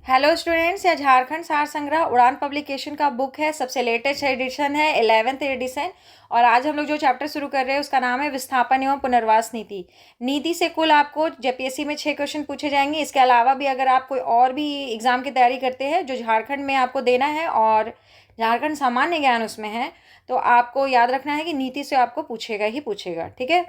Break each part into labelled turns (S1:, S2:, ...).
S1: Hello students, यह झारखंड सार संग्रह उड़ान पब्लिकेशन का बुक है। सबसे लेटेस्ट एडिशन है, 11th एडिशन। और आज हम लोग जो चैप्टर शुरू कर रहे हैं उसका नाम है विस्थापन एवं पुनर्वास नीति। नीति से कुल आपको जेपीएससी में 6 क्वेश्चन पूछे जाएंगे। इसके अलावा भी अगर आप कोई और भी एग्जाम की तैयारी करते हैं जो झारखंड में आपको देना है और झारखंड सामान्य ज्ञान उसमें है, तो आपको याद रखना है कि नीति से आपको पूछेगा ही पूछेगा। ठीक है,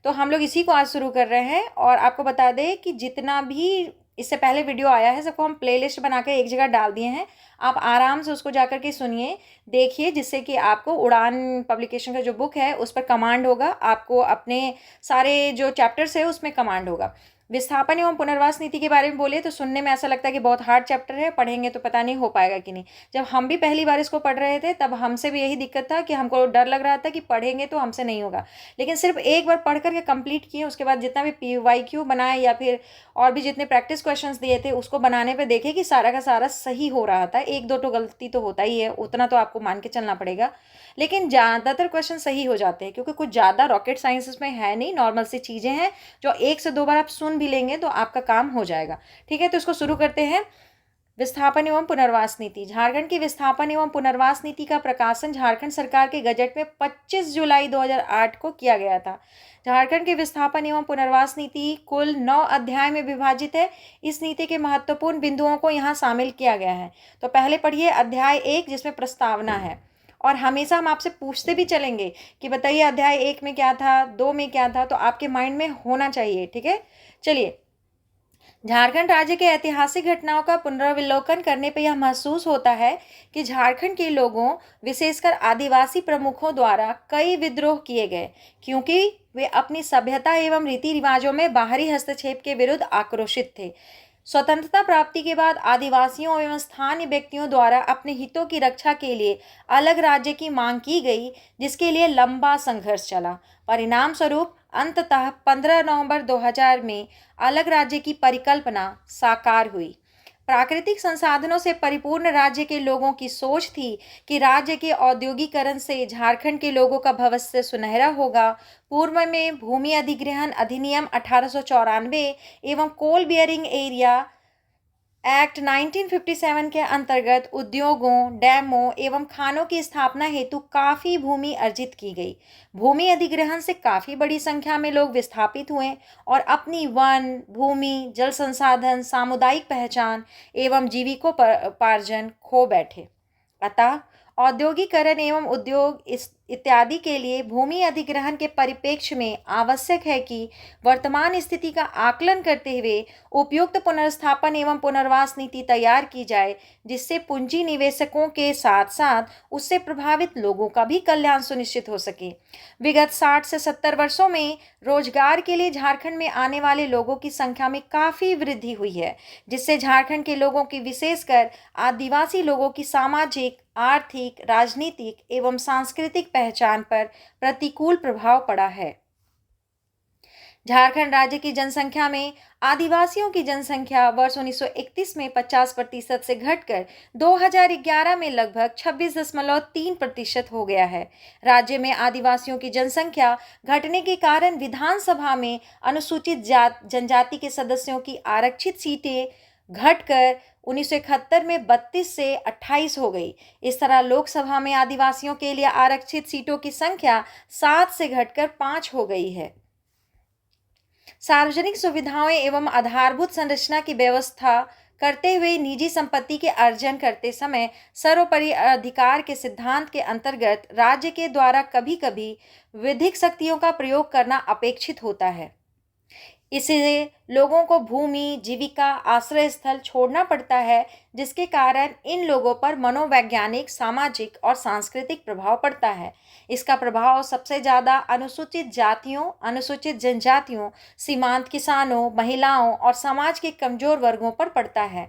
S1: तो हम लोग इसी को आज शुरू कर रहे हैं। और आपको बता दें कि जितना भी इससे पहले वीडियो आया है सबको हम प्लेलिस्ट बनाकर एक जगह डाल दिए हैं। आप आराम से उसको जाकर के सुनिए, देखिए, जिससे कि आपको उड़ान पब्लिकेशन का जो बुक है उस पर कमांड होगा। आपको अपने सारे जो चैप्टर्स है उसमें कमांड होगा। विस्थापन एवं पुनर्वास नीति के बारे में बोले तो सुनने में ऐसा लगता है कि बहुत हार्ड चैप्टर है, पढ़ेंगे तो पता नहीं हो पाएगा कि नहीं। जब हम भी पहली बार इसको पढ़ रहे थे तब हमसे भी यही दिक्कत था कि हमको डर लग रहा था कि पढ़ेंगे तो हमसे नहीं होगा। लेकिन सिर्फ एक बार पढ़ करके कंप्लीट किए, उसके बाद जितना भी PYQ बनाए या फिर और भी जितने प्रैक्टिस क्वेश्चंस दिए थे उसको बनाने पे देखे कि सारा का सारा सही हो रहा था। एक दो तो गलती तो होता ही है, उतना तो आपको मान के चलना पड़ेगा, लेकिन ज़्यादातर क्वेश्चन सही हो जाते हैं क्योंकि कुछ ज़्यादा रॉकेट साइंस में है नहीं, नॉर्मल सी चीज़ें हैं जो एक से दो बार आप सुन भी लेंगे तो आपका काम हो जाएगा। ठीक है, तो इसको शुरू करते हैं। विस्थापन एवं पुनर्वास नीति। झारखंड की विस्थापन एवं पुनर्वास नीति का प्रकाशन झारखंड सरकार के गजट में 25 जुलाई 2008 को किया गया था। झारखंड की विस्थापन एवं पुनर्वास नीति कुल 9 अध्याय में विभाजित है। इस नीति के महत्वपूर्ण बिंदुओं को यहाँ शामिल किया गया है। तो पहले पढ़िए अध्याय 1, जिसमें प्रस्तावना है। और हमेशा हम आपसे पूछते भी चलेंगे कि बताइए अध्याय 1 में क्या था, 2 में क्या था, तो आपके माइंड में होना चाहिए। ठीक है, चलिए। झारखंड राज्य के ऐतिहासिक घटनाओं का पुनरावलोकन करने पर यह महसूस होता है कि झारखंड के लोगों, विशेषकर आदिवासी प्रमुखों द्वारा कई विद्रोह किए गए, क्योंकि वे अपनी सभ्यता एवं रीति रिवाजों में बाहरी हस्तक्षेप के विरुद्ध आक्रोशित थे। स्वतंत्रता प्राप्ति के बाद आदिवासियों एवं स्थानीय व्यक्तियों द्वारा अपने हितों की रक्षा के लिए अलग राज्य की मांग की गई, जिसके लिए लंबा संघर्ष चला। परिणाम स्वरूप अंततः 15 नवंबर 2000 में अलग राज्य की परिकल्पना साकार हुई। प्राकृतिक संसाधनों से परिपूर्ण राज्य के लोगों की सोच थी कि राज्य के औद्योगिकरण से झारखंड के लोगों का भविष्य सुनहरा होगा। पूर्व में भूमि अधिग्रहण अधिनियम 1894 एवं कोल बियरिंग एरिया एक्ट 1957 के अंतर्गत उद्योगों, डैमों एवं खानों की स्थापना हेतु काफ़ी भूमि अर्जित की गई। भूमि अधिग्रहण से काफ़ी बड़ी संख्या में लोग विस्थापित हुए और अपनी वन, भूमि, जल संसाधन, सामुदायिक पहचान एवं जीविकोपार्जन खो बैठे। अतः औद्योगिकरण एवं उद्योग इत्यादि के लिए भूमि अधिग्रहण के परिप्रेक्ष्य में आवश्यक है कि वर्तमान स्थिति का आकलन करते हुए उपयुक्त पुनर्स्थापन एवं पुनर्वास नीति तैयार की जाए, जिससे पूंजी निवेशकों के साथ साथ उससे प्रभावित लोगों का भी कल्याण सुनिश्चित हो सके। विगत 60 से 70 वर्षों में रोजगार के लिए झारखंड में आने वाले लोगों की संख्या में काफ़ी वृद्धि हुई है, जिससे झारखंड के लोगों की, विशेषकर आदिवासी लोगों की सामाजिक, आर्थिक, राजनीतिक एवं सांस्कृतिक पहचान पर प्रतिकूल प्रभाव पड़ा है। झारखंड राज्य की जनसंख्या में आदिवासियों की जनसंख्या वर्ष 1931 में 50% से घटकर 2011 में लगभग 26.3% हो गया है। राज्य में आदिवासियों की जनसंख्या घटने के कारण विधानसभा में अनुसूचित जनजाति के सदस्यों की आरक्षित सीटें घटकर 1971 में 32 से 28 हो गई। इस तरह लोकसभा में आदिवासियों के लिए आरक्षित सीटों की संख्या 7 से घटकर 5 हो गई है। सार्वजनिक सुविधाओं एवं आधारभूत संरचना की व्यवस्था करते हुए निजी संपत्ति के अर्जन करते समय सर्वोपरि अधिकार के सिद्धांत के अंतर्गत राज्य के द्वारा कभी कभी विधिक शक्तियों का प्रयोग करना अपेक्षित होता है। इससे लोगों को भूमि, जीविका, आश्रय स्थल छोड़ना पड़ता है, जिसके कारण इन लोगों पर मनोवैज्ञानिक, सामाजिक और सांस्कृतिक प्रभाव पड़ता है। इसका प्रभाव सबसे ज़्यादा अनुसूचित जातियों, अनुसूचित जनजातियों, सीमांत किसानों, महिलाओं और समाज के कमजोर वर्गों पर पड़ता है।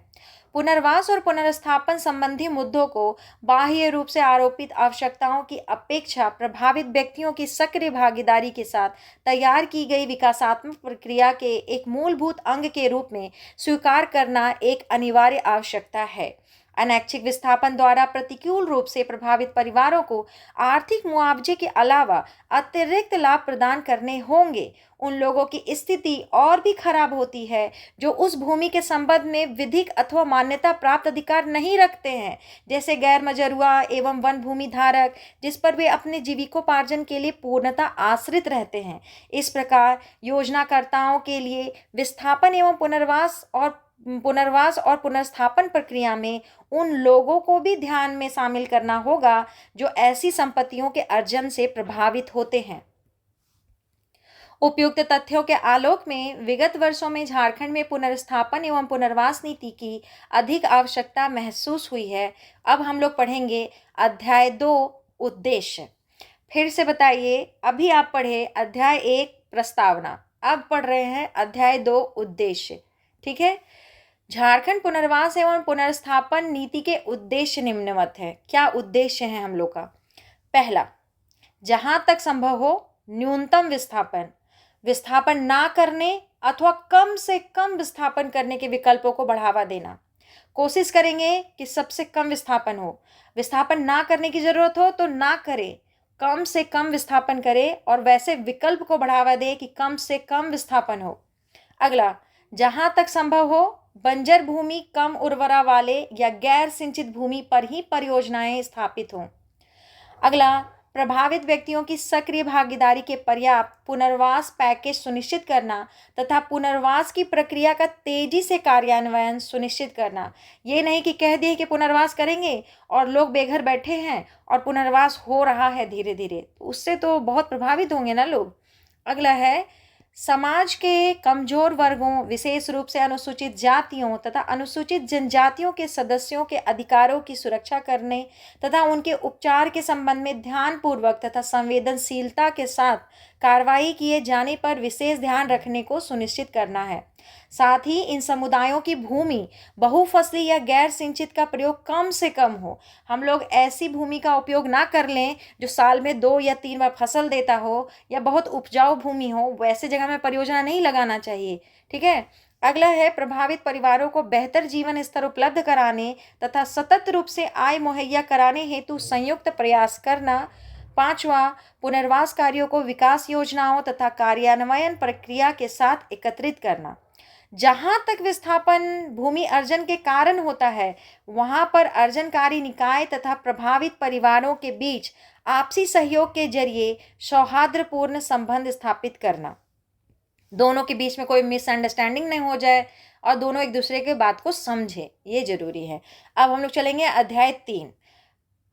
S1: पुनर्वास और पुनर्स्थापन संबंधी मुद्दों को बाह्य रूप से आरोपित आवश्यकताओं की अपेक्षा प्रभावित व्यक्तियों की सक्रिय भागीदारी के साथ तैयार की गई विकासात्मक प्रक्रिया के एक मूलभूत अंग के रूप में स्वीकार करना एक अनिवार्य आवश्यकता है। अनैच्छिक विस्थापन द्वारा प्रतिकूल रूप से प्रभावित परिवारों को आर्थिक मुआवजे के अलावा अतिरिक्त लाभ प्रदान करने होंगे। उन लोगों की स्थिति और भी खराब होती है जो उस भूमि के संबंध में विधिक अथवा मान्यता प्राप्त अधिकार नहीं रखते हैं, जैसे गैर मजरूआ एवं वन भूमि धारक, जिस पर वे अपने जीविकोपार्जन के लिए पूर्णतः आश्रित रहते हैं। इस प्रकार योजनाकर्ताओं के लिए विस्थापन एवं पुनर्वास और पुनर्स्थापन प्रक्रिया में उन लोगों को भी ध्यान में शामिल करना होगा जो ऐसी संपत्तियों के अर्जन से प्रभावित होते हैं। उपयुक्त तथ्यों के आलोक में विगत वर्षों में झारखंड में पुनर्स्थापन एवं पुनर्वास नीति की अधिक आवश्यकता महसूस हुई है। अब हम लोग पढ़ेंगे अध्याय 2 उद्देश्य। फिर से बताइए, अभी आप पढ़े अध्याय 1 प्रस्तावना, अब पढ़ रहे हैं अध्याय 2 उद्देश्य। ठीक है। झारखंड पुनर्वास एवं पुनर्स्थापन नीति के उद्देश्य निम्नवत है। क्या उद्देश्य है हम लोग का? पहला, जहां तक संभव हो न्यूनतम विस्थापन ना करने अथवा कम से कम विस्थापन करने के विकल्पों को बढ़ावा देना। कोशिश करेंगे कि सबसे कम विस्थापन हो। विस्थापन ना करने की जरूरत हो तो ना करें, कम से कम विस्थापन करें और वैसे विकल्प को बढ़ावा दे कि कम से कम विस्थापन हो। अगला, जहां तक संभव हो बंजर भूमि, कम उर्वरा वाले या गैर सिंचित भूमि पर ही परियोजनाएं स्थापित हों। अगला, प्रभावित व्यक्तियों की सक्रिय भागीदारी के पर्याप्त पुनर्वास पैकेज सुनिश्चित करना तथा पुनर्वास की प्रक्रिया का तेजी से कार्यान्वयन सुनिश्चित करना। ये नहीं कि कह दिए कि पुनर्वास करेंगे और लोग बेघर बैठे हैं और पुनर्वास हो रहा है धीरे धीरे, उससे तो बहुत प्रभावित होंगे ना लोग। अगला है, समाज के कमजोर वर्गों, विशेष रूप से अनुसूचित जातियों तथा अनुसूचित जनजातियों के सदस्यों के अधिकारों की सुरक्षा करने तथा उनके उपचार के संबंध में ध्यानपूर्वक तथा संवेदनशीलता के साथ कार्रवाई किए जाने पर विशेष ध्यान रखने को सुनिश्चित करना है। साथ ही इन समुदायों की भूमि बहुफसली या गैर सिंचित का प्रयोग कम से कम हो। हम लोग ऐसी भूमि का उपयोग ना कर लें जो साल में 2 या 3 बार फसल देता हो या बहुत उपजाऊ भूमि हो, वैसे जगह में परियोजना नहीं लगाना चाहिए। ठीक है। अगला है, प्रभावित परिवारों को बेहतर जीवन स्तर उपलब्ध कराने तथा सतत रूप से आय मुहैया कराने हेतु संयुक्त प्रयास करना। 5वां, पुनर्वास कार्यों को विकास योजनाओं तथा कार्यान्वयन प्रक्रिया के साथ एकत्रित करना। जहां तक विस्थापन भूमि अर्जन के कारण होता है वहां पर अर्जनकारी निकाय तथा प्रभावित परिवारों के बीच आपसी सहयोग के जरिए सौहार्दपूर्ण संबंध स्थापित करना। दोनों के बीच में कोई मिसअंडरस्टैंडिंग नहीं हो जाए और दोनों एक दूसरे के बात को समझे, ये जरूरी है। अब हम लोग चलेंगे अध्याय 3।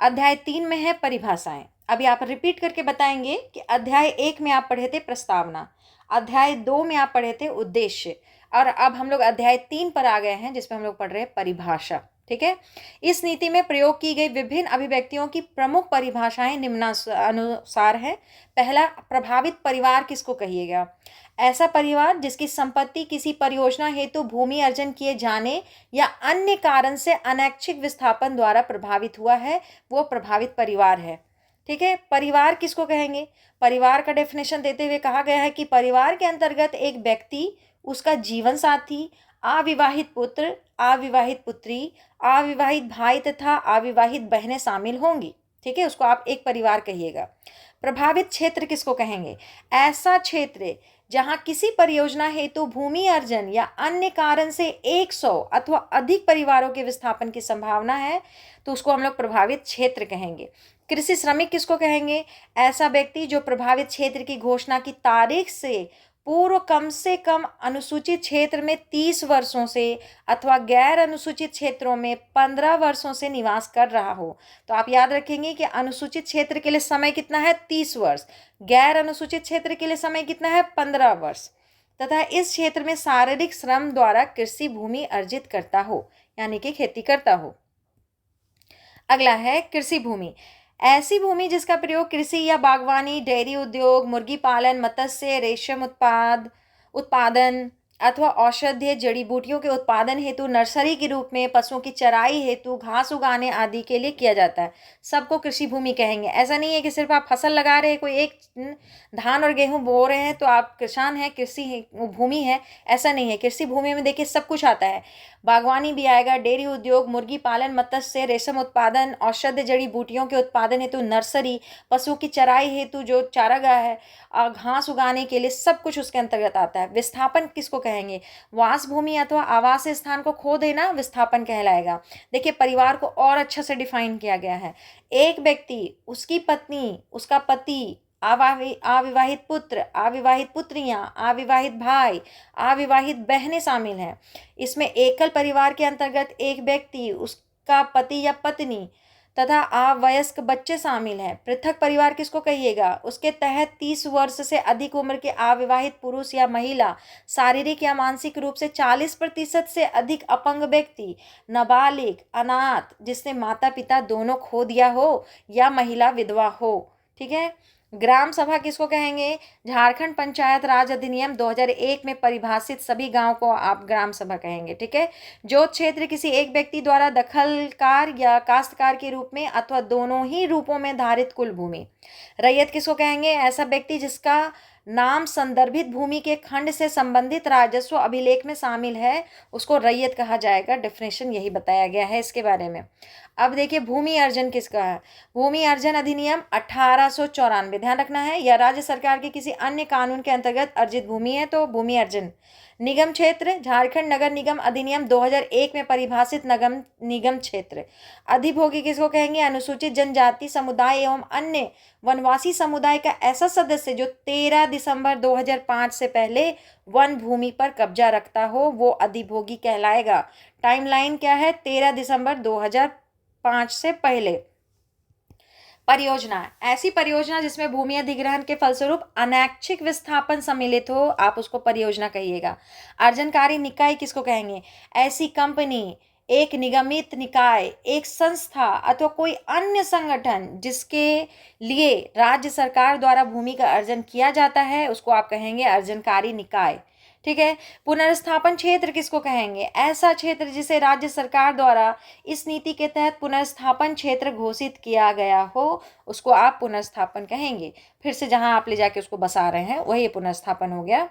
S1: अध्याय 3 में है परिभाषाएं। अभी आप रिपीट करके बताएंगे कि अध्याय 1 में आप पढ़े थे प्रस्तावना, अध्याय 2 में आप पढ़े थे उद्देश्य, और अब हम लोग अध्याय 3 पर आ गए हैं जिसमें हम लोग पढ़ रहे हैं परिभाषा। ठीक है। इस नीति में प्रयोग की गई विभिन्न अभिव्यक्तियों की प्रमुख परिभाषाएं निम्नानुसार है। पहला, प्रभावित परिवार किसको कहिएगा? ऐसा परिवार जिसकी संपत्ति किसी परियोजना हेतु भूमि अर्जन किए जाने या अन्य कारण से अनैच्छिक विस्थापन द्वारा प्रभावित हुआ है, वो प्रभावित परिवार है। ठीक है। परिवार किसको कहेंगे? परिवार का डेफिनेशन देते हुए कहा गया है कि परिवार के अंतर्गत एक व्यक्ति, उसका जीवन साथी, अविवाहित पुत्र, अविवाहित पुत्री, अविवाहित भाई तथा अविवाहित बहनें शामिल होंगी। ठीक है, उसको आप एक परिवार कहिएगा। प्रभावित क्षेत्र किसको कहेंगे? ऐसा क्षेत्र जहां किसी परियोजना हेतु भूमि अर्जन या अन्य कारण से 100 अथवा अधिक परिवारों के विस्थापन की संभावना है, तो उसको हम लोग प्रभावित क्षेत्र कहेंगे। कृषि श्रमिक किसको कहेंगे? ऐसा व्यक्ति जो प्रभावित क्षेत्र की घोषणा की तारीख से पूर्व कम से कम अनुसूचित क्षेत्र में 30 वर्षों से अथवा गैर अनुसूचित क्षेत्रों में 15 वर्षों से निवास कर रहा हो। तो आप याद रखेंगे कि अनुसूचित क्षेत्र के लिए समय कितना है? 30 वर्ष। गैर अनुसूचित क्षेत्र के लिए समय कितना है? 15 वर्ष। तथा इस क्षेत्र में शारीरिक श्रम द्वारा कृषि भूमि अर्जित करता हो, यानी कि खेती करता हो। अगला है कृषि भूमि। ऐसी भूमि जिसका प्रयोग कृषि या बागवानी, डेयरी उद्योग, मुर्गी पालन, मत्स्य, रेशम उत्पादन अथवा औषधीय जड़ी बूटियों के उत्पादन हेतु नर्सरी के रूप में, पशुओं की चराई हेतु, घास उगाने आदि के लिए किया जाता है। सबको कृषि भूमि कहेंगे। ऐसा नहीं है कि सिर्फ आप फसल लगा रहे हैं, कोई एक धान और गेहूं बो रहे हैं तो आप किसान हैं, भूमि है, ऐसा नहीं है। कृषि भूमि में देखिए सब कुछ आता है। बागवानी भी आएगा, डेयरी उद्योग, मुर्गी पालन, मत्स्य, रेशम उत्पादन, औषधीय जड़ी बूटियों के उत्पादन हेतु नर्सरी, पशुओं की चराई हेतु जो चारागाह है, घास उगाने के लिए, सब कुछ उसके अंतर्गत आता है। विस्थापन किसको कहेंगे? वास भूमि अथवा आवास स्थान को खो देना विस्थापन कहलाएगा। देखिए परिवार को और अच्छा से डिफाइन किया गया है। एक व्यक्ति, उसकी पत्नी, उसका पति, अविवाहित पुत्र, अविवाहित पुत्रियां, अविवाहित भाई, अविवाहित बहनें शामिल हैं। इसमें एकल परिवार के अंतर्गत एक व्यक्ति, उसका पति या पत्नी तथा अवयस्क बच्चे शामिल हैं। पृथक परिवार किसको कहिएगा? उसके तहत 30 वर्ष से अधिक उम्र के अविवाहित पुरुष या महिला, शारीरिक या मानसिक रूप से 40% से अधिक अपंग व्यक्ति, नाबालिग, अनाथ जिसने माता पिता दोनों खो दिया हो, या महिला विधवा हो। ठीक है। ग्राम सभा किसको कहेंगे? झारखंड पंचायत राज अधिनियम 2001 में परिभाषित सभी गांव को आप ग्राम सभा कहेंगे। ठीक है। जो क्षेत्र किसी एक व्यक्ति द्वारा दखलकार या काश्तकार के रूप में अथवा दोनों ही रूपों में धारित कुल भूमि। रैयत किसको कहेंगे? ऐसा व्यक्ति जिसका नाम संदर्भित भूमि के खंड से संबंधित राजस्व अभिलेख में शामिल है, उसको रैयत कहा जाएगा। डेफिनेशन यही बताया गया है इसके बारे में। अब देखिए भूमि अर्जन किसका है? भूमि अर्जन अधिनियम 1894, ध्यान रखना है, या राज्य सरकार के किसी अन्य कानून के अंतर्गत अर्जित भूमि है तो भूमि अर्जन। निगम क्षेत्र, झारखंड नगर निगम अधिनियम 2001 में परिभाषित निगम क्षेत्र। अधिभोगी किसको कहेंगे? अनुसूचित जनजाति समुदाय एवं अन्य वनवासी समुदाय का ऐसा सदस्य जो 13 दिसंबर 2005 से पहले वन भूमि पर कब्जा रखता हो, वो अधिभोगी कहलाएगा। टाइमलाइन क्या है? 13 दिसंबर 2005 से पहले। परियोजना, ऐसी परियोजना जिसमें भूमि अधिग्रहण के फलस्वरूप अनैच्छिक विस्थापन सम्मिलित हो, आप उसको परियोजना कहिएगा। अर्जनकारी निकाय किसको कहेंगे? ऐसी कंपनी, एक निगमित निकाय, एक संस्था अथवा कोई अन्य संगठन जिसके लिए राज्य सरकार द्वारा भूमि का अर्जन किया जाता है, उसको आप कहेंगे अर्जनकारी निकाय। ठीक है। पुनर्स्थापन क्षेत्र किसको कहेंगे? ऐसा क्षेत्र जिसे राज्य सरकार द्वारा इस नीति के तहत पुनर्स्थापन क्षेत्र घोषित किया गया हो, उसको आप पुनर्स्थापन कहेंगे। फिर से जहां आप ले जाके उसको बसा रहे हैं वही पुनर्स्थापन हो गया।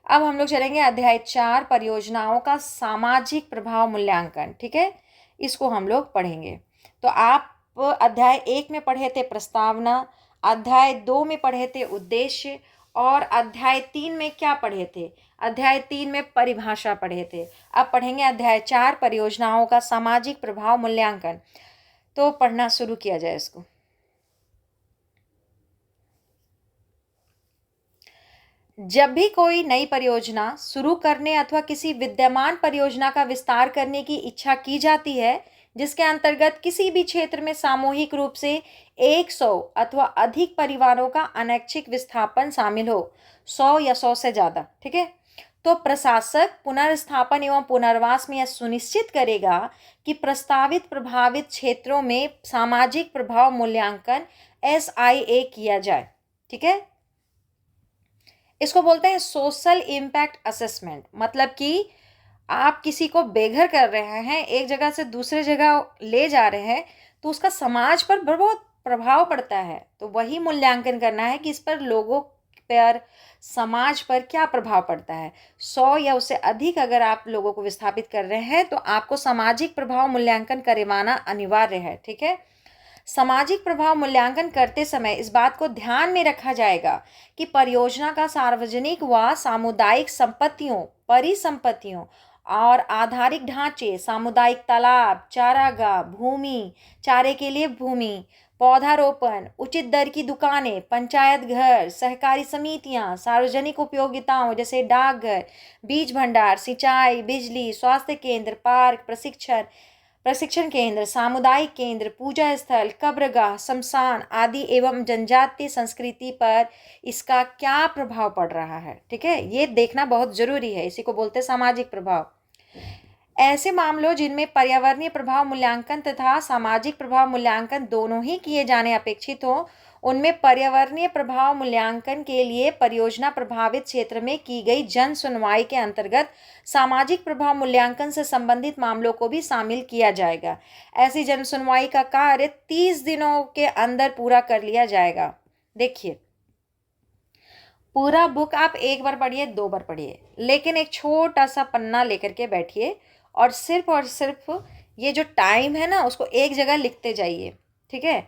S1: अब हम लोग चलेंगे अध्याय 4, परियोजनाओं का सामाजिक प्रभाव मूल्यांकन। ठीक है, इसको हम लोग पढ़ेंगे। तो आप अध्याय 1 में पढ़े थे प्रस्तावना, अध्याय 2 में पढ़े थे उद्देश्य, और अध्याय 3 में क्या पढ़े थे? अध्याय 3 में परिभाषा पढ़े थे। अब पढ़ेंगे अध्याय 4, परियोजनाओं का सामाजिक प्रभाव मूल्यांकन। तो पढ़ना शुरू किया जाए इसको। जब भी कोई नई परियोजना शुरू करने अथवा किसी विद्यमान परियोजना का विस्तार करने की इच्छा की जाती है, जिसके अंतर्गत किसी भी क्षेत्र में सामूहिक रूप से 100 अथवा अधिक परिवारों का अनैच्छिक विस्थापन शामिल हो, 100 या 100 से ज़्यादा, ठीक है, तो प्रशासक पुनर्स्थापन एवं पुनर्वास में यह सुनिश्चित करेगा कि प्रस्तावित प्रभावित क्षेत्रों में सामाजिक प्रभाव मूल्यांकन SIA किया जाए। ठीक है, इसको बोलते हैं सोशल इम्पैक्ट असेसमेंट। मतलब कि आप किसी को बेघर कर रहे हैं, एक जगह से दूसरे जगह ले जा रहे हैं, तो उसका समाज पर बहुत प्रभाव पड़ता है। तो वही मूल्यांकन करना है कि इस पर लोगों पर, समाज पर क्या प्रभाव पड़ता है। 100 या उससे अधिक अगर आप लोगों को विस्थापित कर रहे हैं तो आपको सामाजिक प्रभाव मूल्यांकन करवाना अनिवार्य है। ठीक है, सामाजिक प्रभाव मूल्यांकन करते समय इस बात को ध्यान में रखा जाएगा कि परियोजना का सार्वजनिक व सामुदायिक संपत्तियों, परिसंपत्तियों और आधारिक ढांचे, सामुदायिक तालाब, चारागाह, भूमि, चारे के लिए भूमि, पौधारोपण, उचित दर की दुकानें, पंचायत घर, सहकारी समितियां, सार्वजनिक उपयोगिताओं जैसे डाकघर, बीज भंडार, सिंचाई, बिजली, स्वास्थ्य केंद्र, पार्क, प्रशिक्षण केंद्र, सामुदायिक केंद्र, पूजा स्थल, कब्रगाह, शमशान आदि एवं जनजातीय संस्कृति पर इसका क्या प्रभाव पड़ रहा है। ठीक है, ये देखना बहुत जरूरी है, इसी को बोलते हैं सामाजिक प्रभाव। ऐसे मामलों जिनमें पर्यावरणीय प्रभाव मूल्यांकन तथा सामाजिक प्रभाव मूल्यांकन दोनों ही किए जाने अपेक्षित हो, उनमें पर्यावरणीय प्रभाव मूल्यांकन के लिए परियोजना प्रभावित क्षेत्र में की गई जन सुनवाई के अंतर्गत सामाजिक प्रभाव मूल्यांकन से संबंधित मामलों को भी शामिल किया जाएगा। ऐसी जन सुनवाई का कार्य 30 दिनों के अंदर पूरा कर लिया जाएगा। देखिए, पूरा बुक आप एक बार पढ़िए, 2 बार पढ़िए, लेकिन एक छोटा सा पन्ना लेकर के बैठिए और सिर्फ ये जो टाइम है ना उसको एक जगह लिखते जाइए। ठीक है,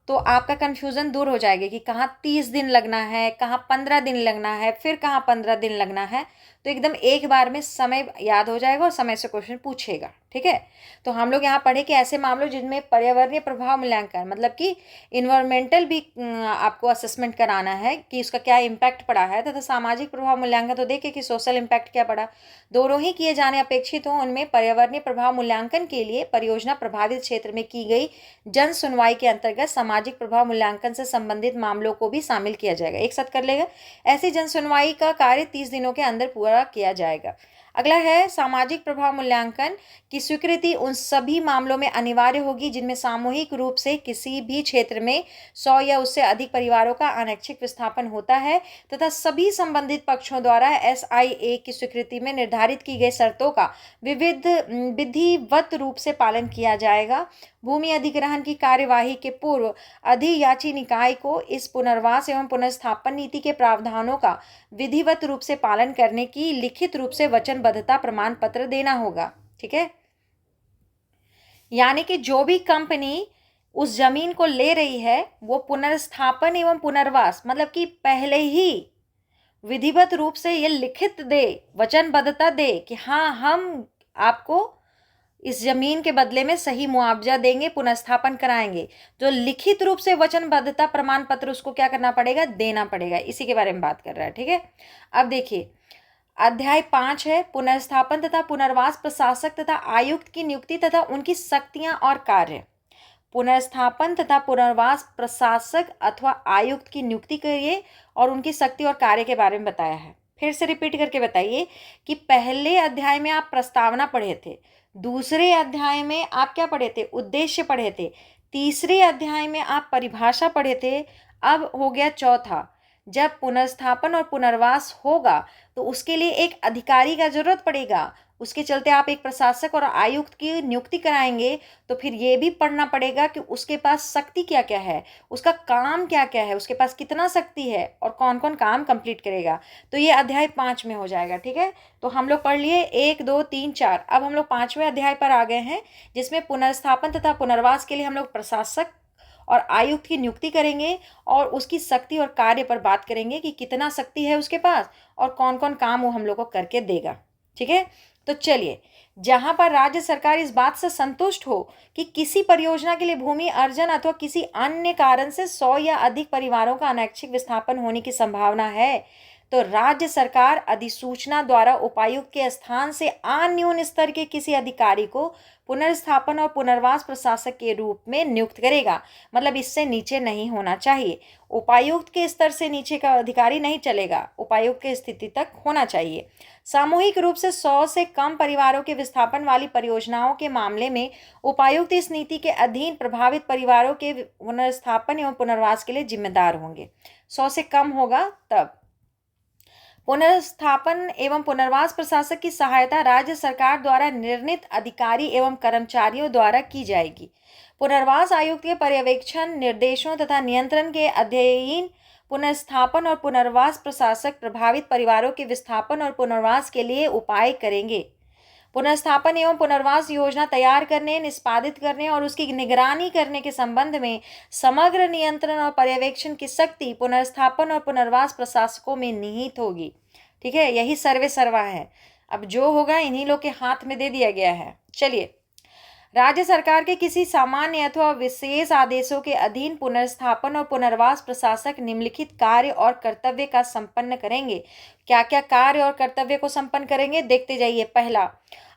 S1: तो आपका कन्फ्यूज़न दूर हो जाएगा कि कहाँ 30 दिन लगना है, कहाँ 15 दिन लगना है, फिर कहाँ 15 दिन लगना है। तो एकदम एक बार में समय याद हो जाएगा और समय से क्वेश्चन पूछेगा। ठीक है, तो हम लोग यहाँ पढ़े कि ऐसे मामलों जिनमें पर्यावरणीय प्रभाव मूल्यांकन मतलब कि इन्वायरमेंटल भी आपको असेसमेंट कराना है कि उसका क्या इम्पैक्ट पड़ा है, तथा सामाजिक प्रभाव मूल्यांकन तो देखे कि सोशल इम्पैक्ट क्या पड़ा, दोनों ही किए जाने अपेक्षित हों। उनमें पर्यावरणीय प्रभाव मूल्यांकन के लिए परियोजना प्रभावित क्षेत्र में की गई जन सुनवाई के अंतर्गत सामाजिक प्रभाव मूल्यांकन से संबंधित मामलों को भी शामिल किया जाएगा। एक साथ कर लेगा। ऐसी जन सुनवाई का कार्य 30 दिनों के अंदर पूरा किया जाएगा। अगला है सामाजिक प्रभाव मूल्यांकन की स्वीकृति उन सभी मामलों में अनिवार्य होगी जिनमें सामूहिक रूप से किसी भी क्षेत्र में 100 या उससे अधिक परिवारों का अनैच्छिक विस्थापन होता है तथा सभी संबंधित पक्षों द्वारा SIA की स्वीकृति में निर्धारित की गई शर्तों का विधिवत रूप से पालन किया जाएगा। भूमि अधिग्रहण की कार्यवाही के पूर्व अधियाची निकाय को इस पुनर्वास एवं पुनर्स्थापन नीति के प्रावधानों का विधिवत रूप से पालन करने की लिखित रूप से वचनबद्धता प्रमाण पत्र देना होगा। ठीक है, यानी कि जो भी कंपनी उस जमीन को ले रही है वो पुनर्स्थापन एवं पुनर्वास मतलब कि पहले ही विधिवत रूप से ये लिखित दे, वचनबद्धता दे कि हाँ हम आपको इस जमीन के बदले में सही मुआवजा देंगे, पुनर्स्थापन कराएंगे। जो लिखित रूप से वचनबद्धता प्रमाण पत्र उसको क्या करना पड़ेगा, देना पड़ेगा। इसी के बारे में बात कर रहा है। ठीक है, अब देखिए अध्याय 5 है पुनर्स्थापन तथा पुनर्वास प्रशासक तथा आयुक्त की नियुक्ति तथा उनकी शक्तियां और कार्य। पुनर्स्थापन तथा पुनर्वास प्रशासक अथवा आयुक्त की नियुक्ति करिए और उनकी शक्ति और कार्य के बारे में बताया है। फिर से रिपीट करके बताइए कि पहले अध्याय में आप प्रस्तावना पढ़े थे, दूसरे अध्याय में आप क्या पढ़े थे, उद्देश्य पढ़े थे, तीसरे अध्याय में आप परिभाषा पढ़े थे। अब हो गया चौथा, जब पुनर्स्थापन और पुनर्वास होगा तो उसके लिए एक अधिकारी का जरूरत पड़ेगा। उसके चलते आप एक प्रशासक और आयुक्त की नियुक्ति कराएंगे तो फिर ये भी पढ़ना पड़ेगा कि उसके पास शक्ति क्या क्या है, उसका काम क्या क्या है, उसके पास कितना शक्ति है और कौन कौन काम कंप्लीट करेगा। तो ये अध्याय 5 में हो जाएगा। ठीक है, तो हम लोग पढ़ लिए 1 2 3 4। अब हम लोग 5वें अध्याय पर आ गए हैं जिसमें पुनर्स्थापन तथा पुनर्वास के लिए हम लोग प्रशासक और आयुक्त की नियुक्ति करेंगे और उसकी शक्ति और कार्य पर बात करेंगे कि कितना शक्ति है उसके पास और कौन कौन काम वो हम लोग को करके देगा। ठीक है, तो चलिए, जहां पर राज्य सरकार इस बात से संतुष्ट हो कि किसी परियोजना के लिए भूमि अर्जन अथवा किसी अन्य कारण से 100 या अधिक परिवारों का अनैच्छिक विस्थापन होने की संभावना है तो राज्य सरकार अधिसूचना द्वारा उपायुक्त के स्थान से अन्यून स्तर के किसी अधिकारी को पुनर्स्थापन और पुनर्वास प्रशासक के रूप में नियुक्त करेगा। मतलब इससे नीचे नहीं होना चाहिए, उपायुक्त के स्तर से नीचे का अधिकारी नहीं चलेगा, उपायुक्त की स्थिति तक होना चाहिए। सामूहिक रूप से 100 से कम परिवारों के विस्थापन वाली परियोजनाओं के मामले में उपायुक्त इस नीति के अधीन प्रभावित परिवारों के पुनर्स्थापन एवं पुनर्वास के लिए जिम्मेदार होंगे। 100 से कम होगा तब। पुनर्स्थापन एवं पुनर्वास प्रशासक की सहायता राज्य सरकार द्वारा निर्णीत अधिकारी एवं कर्मचारियों द्वारा की जाएगी। पुनर्वास आयुक्त के पर्यवेक्षण, निर्देशों तथा नियंत्रण के अधीन पुनर्स्थापन और पुनर्वास प्रशासक प्रभावित परिवारों के विस्थापन और पुनर्वास के लिए उपाय करेंगे। पुनर्स्थापन एवं पुनर्वास योजना तैयार करने, निष्पादित करने और उसकी निगरानी करने के संबंध में समग्र नियंत्रण और पर्यवेक्षण की शक्ति पुनर्स्थापन और पुनर्वास प्रशासकों में निहित होगी। ठीक है, यही सर्वे सर्वा है। अब जो होगा इन्हीं लोग के हाथ में दे दिया गया है। चलिए, राज्य सरकार के किसी सामान्य अथवा विशेष आदेशों के अधीन पुनर्स्थापन और पुनर्वास प्रशासक निम्नलिखित कार्य और कर्तव्य का संपन्न करेंगे। क्या क्या कार्य और कर्तव्य को संपन्न करेंगे देखते जाइए। पहला,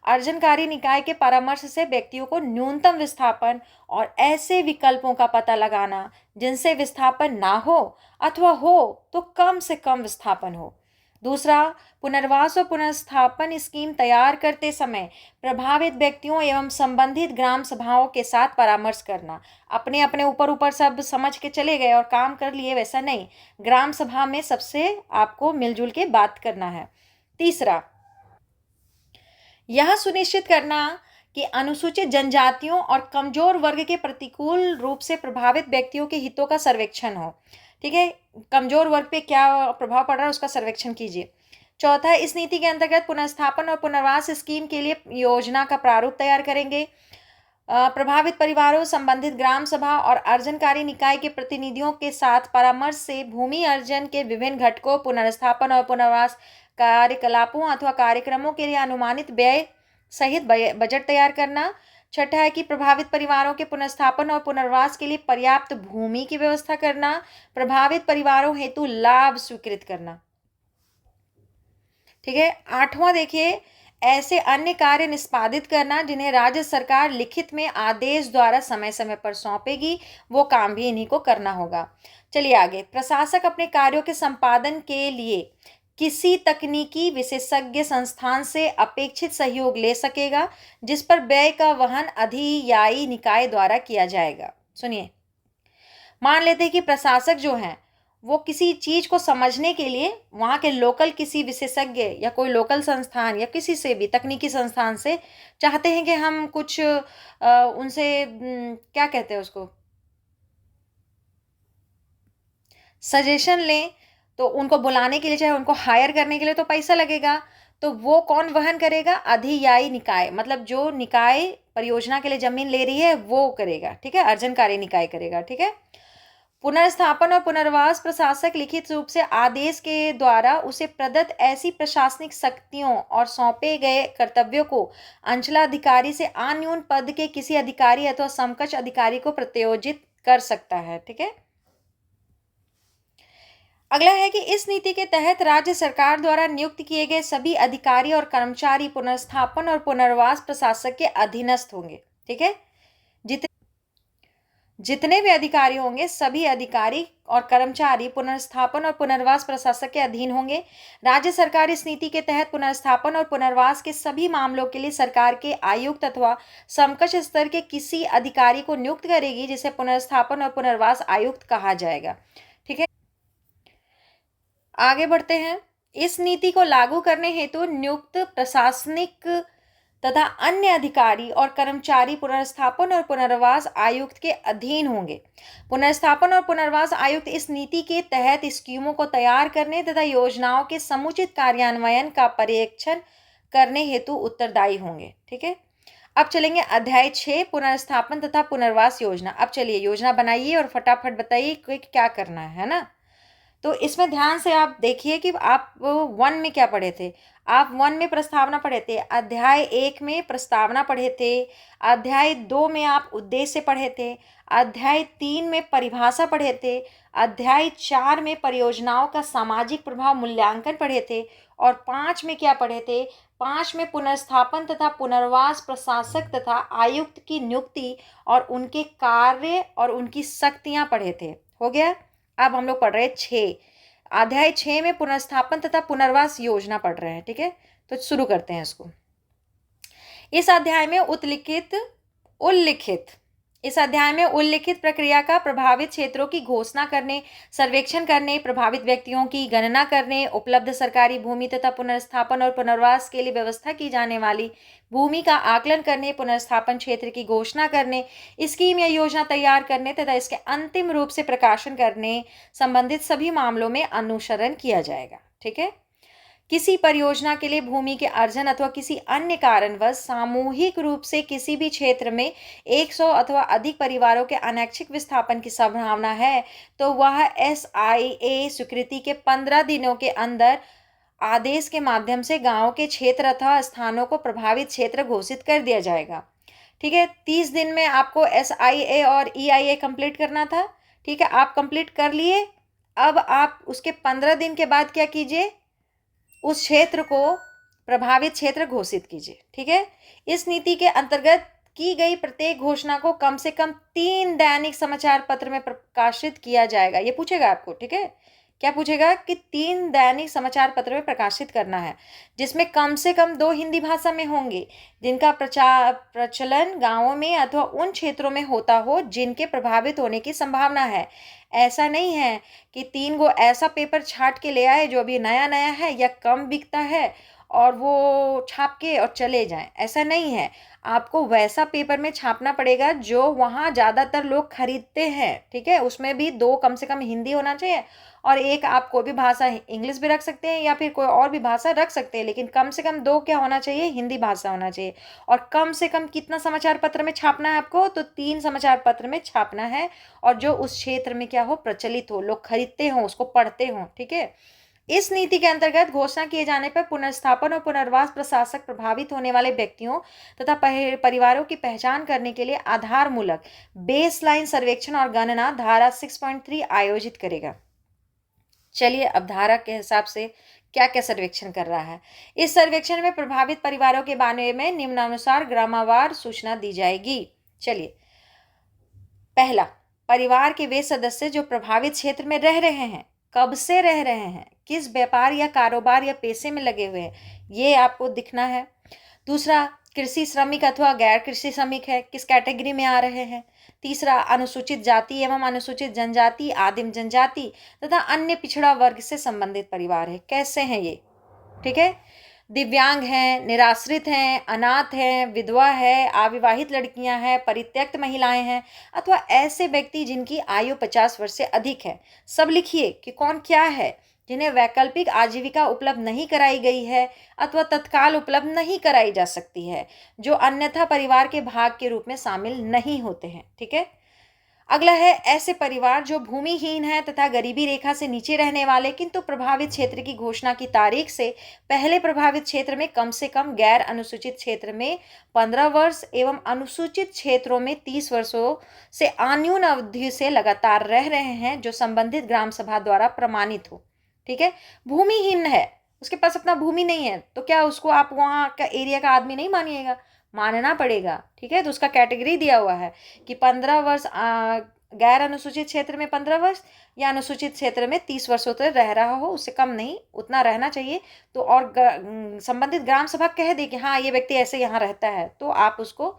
S1: अर्जनकारी निकाय के परामर्श से व्यक्तियों को न्यूनतम विस्थापन और ऐसे विकल्पों का पता लगाना जिनसे विस्थापन ना हो अथवा हो तो कम से कम विस्थापन हो। दूसरा, पुनर्वास और पुनर्स्थापन स्कीम तैयार करते समय प्रभावित व्यक्तियों एवं संबंधित ग्राम सभाओं के साथ परामर्श करना। अपने अपने ऊपर सब समझ के चले गए और काम कर लिए, वैसा नहीं। ग्राम सभा में सबसे आपको मिलजुल के बात करना है। तीसरा, यह सुनिश्चित करना कि अनुसूचित जनजातियों और कमजोर वर्ग के प्रतिकूल रूप से प्रभावित व्यक्तियों के हितों का सर्वेक्षण हो। ठीक है, कमजोर वर्ग पे क्या प्रभाव पड़ रहा है उसका सर्वेक्षण कीजिए। चौथा, इस नीति के अंतर्गत पुनर्स्थापन और पुनर्वास स्कीम के लिए योजना का प्रारूप तैयार करेंगे। प्रभावित परिवारों, संबंधित ग्राम सभा और अर्जनकारी निकाय के प्रतिनिधियों के साथ परामर्श से भूमि अर्जन के विभिन्न घटकों, पुनर्स्थापन और पुनर्वास कार्यकलापों अथवा कार्यक्रमों के लिए अनुमानित व्यय सहित बजट तैयार करना। छठा है कि प्रभावित परिवारों के पुनर्स्थापन और पुनर्वास के लिए पर्याप्त भूमि की व्यवस्था करना। प्रभावित परिवारों हेतु लाभ स्वीकृत करना। ठीक है, आठवां देखिए, ऐसे अन्य कार्य निष्पादित करना जिन्हें राज्य सरकार लिखित में आदेश द्वारा समय समय पर सौंपेगी, वो काम भी इन्हीं को करना होगा। चलिए आगे, प्रशासक अपने कार्यों के संपादन के लिए किसी तकनीकी विशेषज्ञ संस्थान से अपेक्षित सहयोग ले सकेगा, जिस पर व्यय का वहन अधियायी निकाय द्वारा किया जाएगा। सुनिए, मान लेते हैं कि प्रशासक जो हैं वो किसी चीज को समझने के लिए वहाँ के लोकल किसी विशेषज्ञ या कोई लोकल संस्थान या किसी से भी तकनीकी संस्थान से चाहते हैं कि हम कुछ उनसे क्या कहते हैं उसको, सजेशन लें। तो उनको बुलाने के लिए, चाहे उनको हायर करने के लिए तो पैसा लगेगा, तो वो कौन वहन करेगा? अधियायी निकाय, मतलब जो निकाय परियोजना के लिए जमीन ले रही है वो करेगा। ठीक है, अर्जनकारी निकाय करेगा। ठीक है, पुनर्स्थापन और पुनर्वास प्रशासक लिखित रूप से आदेश के द्वारा उसे प्रदत्त ऐसी प्रशासनिक शक्तियों और सौंपे गए कर्तव्यों को अंचलाधिकारी से अन्यून पद के किसी अधिकारी अथवा समकक्ष अधिकारी को प्रत्योजित कर सकता है। ठीक है, अगला है कि इस नीति के तहत राज्य सरकार द्वारा नियुक्त किए गए सभी अधिकारी और कर्मचारी पुनर्स्थापन और पुनर्वास प्रशासक के अधीनस्थ होंगे। ठीक है, जितने भी अधिकारी होंगे सभी अधिकारी और कर्मचारी पुनर्स्थापन और पुनर्वास प्रशासक के अधीन होंगे। राज्य सरकार इस नीति के तहत पुनर्स्थापन और पुनर्वास के सभी मामलों के लिए सरकार के आयुक्त अथवा समकक्ष स्तर के किसी अधिकारी को नियुक्त करेगी, जिसे पुनर्स्थापन और पुनर्वास आयुक्त कहा जाएगा। ठीक है, आगे बढ़ते हैं। इस नीति को लागू करने हेतु नियुक्त प्रशासनिक तथा अन्य अधिकारी और कर्मचारी पुनर्स्थापन और पुनर्वास आयुक्त के अधीन होंगे। पुनर्स्थापन और पुनर्वास आयुक्त इस नीति के तहत स्कीमों को तैयार करने तथा योजनाओं के समुचित कार्यान्वयन का पर्यवेक्षण करने हेतु उत्तरदायी होंगे। ठीक है, अब चलेंगे अध्याय 6, पुनर्स्थापन तथा पुनर्वास योजना। अब चलिए योजना बनाइए और फटाफट बताइए कि क्या करना है ना। तो इसमें ध्यान से आप देखिए कि आप 1 में क्या पढ़े थे। आप 1 में प्रस्तावना पढ़े थे, अध्याय 1 में प्रस्तावना पढ़े थे, अध्याय 2 में आप उद्देश्य पढ़े थे, अध्याय 3 में परिभाषा पढ़े थे, अध्याय 4 में परियोजनाओं का सामाजिक प्रभाव मूल्यांकन पढ़े थे, और 5 में क्या पढ़े थे? 5 में पुनर्स्थापन तथा पुनर्वास प्रशासक तथा आयुक्त की नियुक्ति और उनके कार्य और उनकी शक्तियां पढ़े थे। हो गया। अब हम लोग पढ़ रहे हैं 6, अध्याय 6 में पुनर्स्थापन तथा पुनर्वास योजना पढ़ रहे हैं। ठीक है, तो शुरू करते हैं इसको। इस अध्याय में उल्लिखित प्रक्रिया का प्रभावित क्षेत्रों की घोषणा करने, सर्वेक्षण करने, प्रभावित व्यक्तियों की गणना करने, उपलब्ध सरकारी भूमि तथा पुनर्स्थापन और पुनर्वास के लिए व्यवस्था की जाने वाली भूमि का आकलन करने, पुनर्स्थापन क्षेत्र की घोषणा करने, स्कीम या योजना तैयार करने तथा इसके अंतिम रूप से प्रकाशन करने संबंधित सभी मामलों में अनुसरण किया जाएगा। ठीक है, किसी परियोजना के लिए भूमि के अर्जन अथवा किसी अन्य कारणवश सामूहिक रूप से किसी भी क्षेत्र में 100 अथवा अधिक परिवारों के अनैच्छिक विस्थापन की संभावना है, तो वह SIA स्वीकृति के 15 दिनों के अंदर आदेश के माध्यम से गांव के क्षेत्र अथवा स्थानों को प्रभावित क्षेत्र घोषित कर दिया जाएगा। ठीक है, 30 दिन में आपको SIA और EIA कंप्लीट करना था। ठीक है, आप कंप्लीट कर लिए। अब आप उसके 15 दिन के बाद क्या कीजिए? उस क्षेत्र को प्रभावित क्षेत्र घोषित कीजिए। ठीक है, इस नीति के अंतर्गत की गई प्रत्येक घोषणा को कम से कम 3 दैनिक समाचार पत्र में प्रकाशित किया जाएगा। ये पूछेगा आपको। ठीक है, क्या पूछेगा कि 3 दैनिक समाचार पत्र में प्रकाशित करना है, जिसमें कम से कम 2 हिंदी भाषा में होंगे, जिनका प्रचलन गांवों में अथवा उन क्षेत्रों में होता हो जिनके प्रभावित होने की संभावना है। ऐसा नहीं है कि 3 गो ऐसा पेपर छाट के ले आए जो अभी नया नया है या कम बिकता है और वो छाप के और चले जाएं। ऐसा नहीं है, आपको वैसा पेपर में छापना पड़ेगा जो वहाँ ज़्यादातर लोग खरीदते हैं। ठीक है, उसमें भी 2 कम से कम हिंदी होना चाहिए और एक आप कोई भी भाषा, इंग्लिश भी रख सकते हैं या फिर कोई और भी भाषा रख सकते हैं, लेकिन कम से कम 2 क्या होना चाहिए, हिंदी भाषा होना चाहिए। और कम से कम कितना समाचार पत्र में छापना है आपको, तो 3 समाचार पत्र में छापना है और जो उस क्षेत्र में क्या हो, प्रचलित हो, लोग खरीदते हो, उसको पढ़ते हो। ठीक है, इस नीति के अंतर्गत घोषणा किए जाने पर पुनर्स्थापन और पुनर्वास प्रशासक प्रभावित होने वाले व्यक्तियों तथा परिवारों की पहचान करने के लिए आधारमूलक बेसलाइन सर्वेक्षण और गणना धारा 6.3 आयोजित करेगा। चलिए अब धारा के हिसाब से क्या क्या सर्वेक्षण कर रहा है। इस सर्वेक्षण में प्रभावित परिवारों के बारे में निम्नानुसार ग्रामवार सूचना दी जाएगी। चलिए, पहला, परिवार के वे सदस्य जो प्रभावित क्षेत्र में रह रहे हैं, कब से रह रहे हैं, किस व्यापार या कारोबार या पेशे में लगे हुए हैं, ये आपको दिखना है। दूसरा, कृषि श्रमिक अथवा गैर कृषि श्रमिक है, किस कैटेगरी में आ रहे हैं। तीसरा, अनुसूचित जाति एवं अनुसूचित जनजाति, आदिम जनजाति तथा अन्य पिछड़ा वर्ग से संबंधित परिवार है, कैसे हैं ये। ठीक है, दिव्यांग हैं, निराश्रित हैं, अनाथ हैं, विधवा है, अविवाहित लड़कियां हैं, परित्यक्त महिलाएं हैं अथवा ऐसे व्यक्ति जिनकी आयु 50 वर्ष से अधिक है। सब लिखिए कि कौन क्या है, जिन्हें वैकल्पिक आजीविका उपलब्ध नहीं कराई गई है अथवा तत्काल उपलब्ध नहीं कराई जा सकती है, जो अन्यथा परिवार के भाग के रूप में शामिल नहीं होते हैं। ठीक है, अगला है ऐसे परिवार जो भूमिहीन है तथा गरीबी रेखा से नीचे रहने वाले, किंतु प्रभावित क्षेत्र की घोषणा की तारीख से पहले प्रभावित क्षेत्र में कम से कम गैर अनुसूचित क्षेत्र में 15 वर्ष एवं अनुसूचित क्षेत्रों में 30 वर्षों से अन्यून अवधि से लगातार रह रहे हैं, जो संबंधित ग्राम सभा द्वारा प्रमाणित हो। ठीक है, भूमिहीन है, उसके पास अपना भूमि नहीं है, तो क्या उसको आप वहाँ का एरिया का आदमी नहीं मानिएगा, मानना पड़ेगा। ठीक है, तो उसका कैटेगरी दिया हुआ है कि 15 वर्ष गैर अनुसूचित क्षेत्र में 15 वर्ष या अनुसूचित क्षेत्र में 30 वर्षों तक रह रहा हो, उससे कम नहीं, उतना रहना चाहिए। तो और संबंधित ग्राम सभा कह दे कि हाँ ये व्यक्ति ऐसे यहाँ रहता है, तो आप उसको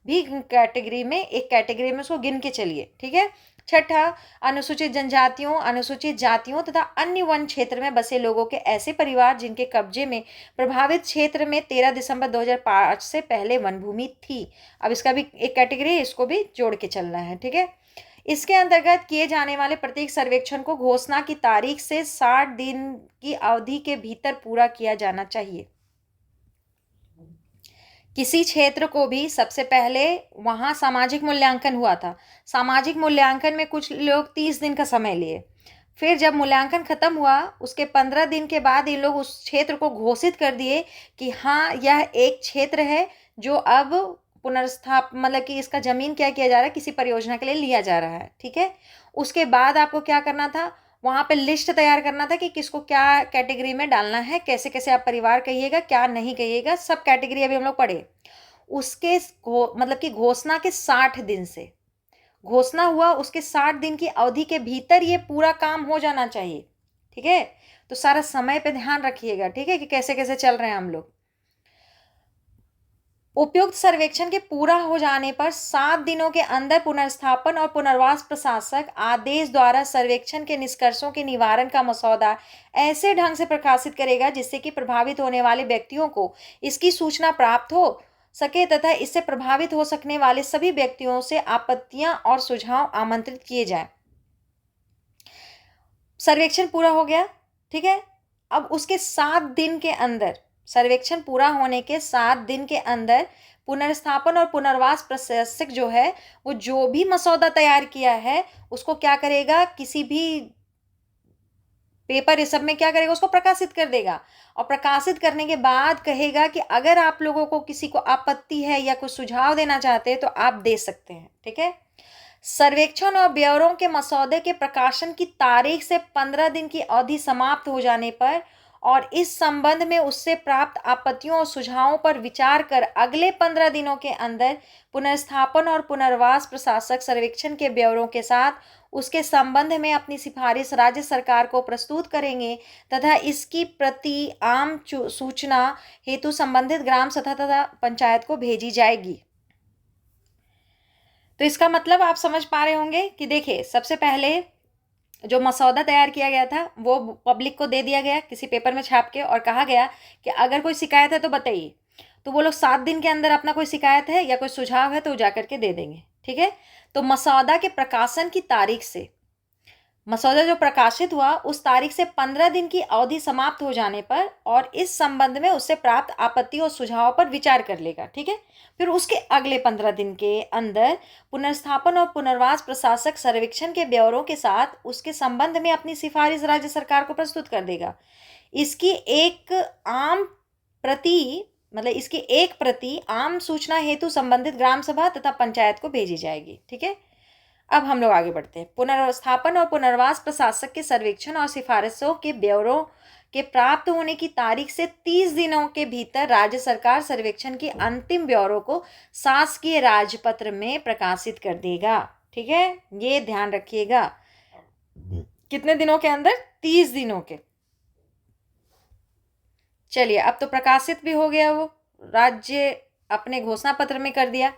S1: भी कैटेगरी में, एक कैटेगरी में उसको गिन के चलिए। ठीक है, छठा, अनुसूचित जनजातियों, अनुसूचित जातियों तथा अन्य वन क्षेत्र में बसे लोगों के ऐसे परिवार जिनके कब्जे में प्रभावित क्षेत्र में 13 दिसंबर 2005 से पहले वन भूमि थी। अब इसका भी एक कैटेगरी, इसको भी जोड़ के चलना है। ठीक है, इसके अंतर्गत किए जाने वाले प्रत्येक सर्वेक्षण को घोषणा की तारीख से 60 दिन की अवधि के भीतर पूरा किया जाना चाहिए। किसी क्षेत्र को भी सबसे पहले वहाँ सामाजिक मूल्यांकन हुआ था। सामाजिक मूल्यांकन में कुछ लोग 30 दिन का समय लिए, फिर जब मूल्यांकन खत्म हुआ उसके 15 दिन के बाद इन लोग उस क्षेत्र को घोषित कर दिए कि हाँ यह एक क्षेत्र है जो अब मतलब कि इसका जमीन क्या किया जा रहा है, किसी परियोजना के लिए लिया जा रहा है। ठीक है, उसके बाद आपको क्या करना था, वहाँ पे लिस्ट तैयार करना था कि किसको क्या कैटेगरी में डालना है, कैसे कैसे आप परिवार कहिएगा, क्या नहीं कहिएगा, सब कैटेगरी अभी हम लोग पढ़े। उसके मतलब कि घोषणा के 60 दिन से, घोषणा हुआ उसके 60 दिन की अवधि के भीतर ये पूरा काम हो जाना चाहिए। ठीक है, तो सारा समय पे ध्यान रखिएगा। ठीक है, कि कैसे कैसे चल रहे हैं हम लोग। उपयुक्त सर्वेक्षण के पूरा हो जाने पर 7 दिनों के अंदर पुनर्स्थापन और पुनर्वास प्रशासक आदेश द्वारा सर्वेक्षण के निष्कर्षों के निवारण का मसौदा ऐसे ढंग से प्रकाशित करेगा जिससे कि प्रभावित होने वाले व्यक्तियों को इसकी सूचना प्राप्त हो सके तथा इससे प्रभावित हो सकने वाले सभी व्यक्तियों से आपत्तियां और सुझाव आमंत्रित किए जाएं। सर्वेक्षण पूरा हो गया। ठीक है, अब उसके 7 दिन के अंदर, सर्वेक्षण पूरा होने के 7 दिन के अंदर पुनर्स्थापन और पुनर्वास प्रशासक जो है वो जो भी मसौदा तैयार किया है उसको क्या करेगा, किसी भी पेपर इस सब में क्या करेगा, उसको प्रकाशित कर देगा। और प्रकाशित करने के बाद कहेगा कि अगर आप लोगों को किसी को आपत्ति है या कुछ सुझाव देना चाहते हैं तो आप दे सकते हैं। ठीक है, सर्वेक्षण और ब्यौरों के मसौदे के प्रकाशन की तारीख से 15 दिन की अवधि समाप्त हो जाने पर और इस संबंध में उससे प्राप्त आपत्तियों और सुझावों पर विचार कर अगले 15 दिनों के अंदर पुनर्स्थापन और पुनर्वास प्रशासक सर्वेक्षण के ब्यौरों के साथ उसके संबंध में अपनी सिफारिश राज्य सरकार को प्रस्तुत करेंगे तथा इसकी प्रति आम सूचना हेतु संबंधित ग्राम सभा तथा पंचायत को भेजी जाएगी। तो इसका मतलब आप समझ पा रहे होंगे कि देखिए, सबसे पहले जो मसौदा तैयार किया गया था वो पब्लिक को दे दिया गया किसी पेपर में छाप के, और कहा गया कि अगर कोई शिकायत है तो बताइए। तो वो लोग 7 दिन के अंदर अपना कोई शिकायत है या कोई सुझाव है तो जा करके दे देंगे। ठीक है। तो मसौदा के प्रकाशन की तारीख से, मसौदा जो प्रकाशित हुआ उस तारीख से 15 दिन की अवधि समाप्त हो जाने पर और इस संबंध में उससे प्राप्त आपत्ति और सुझाव पर विचार कर लेगा। ठीक है। फिर उसके अगले 15 दिन के अंदर पुनर्स्थापन और पुनर्वास प्रशासक सर्वेक्षण के ब्यौरों के साथ उसके संबंध में अपनी सिफारिश राज्य सरकार को प्रस्तुत कर देगा। इसकी एक प्रति आम सूचना हेतु संबंधित ग्राम सभा तथा पंचायत को भेजी जाएगी। ठीक है। अब हम लोग आगे बढ़ते हैं। पुनर्स्थापन और पुनर्वास प्रशासक के सर्वेक्षण और सिफारिशों के ब्यौरों के प्राप्त होने की तारीख से 30 दिनों के भीतर राज्य सरकार सर्वेक्षण के अंतिम ब्यौरों को शासकीय राजपत्र में प्रकाशित कर देगा। ठीक है, ये ध्यान रखिएगा। कितने दिनों के अंदर? 30 दिनों के। चलिए, अब तो प्रकाशित भी हो गया, वो राज्य अपने घोषणा पत्र में कर दिया।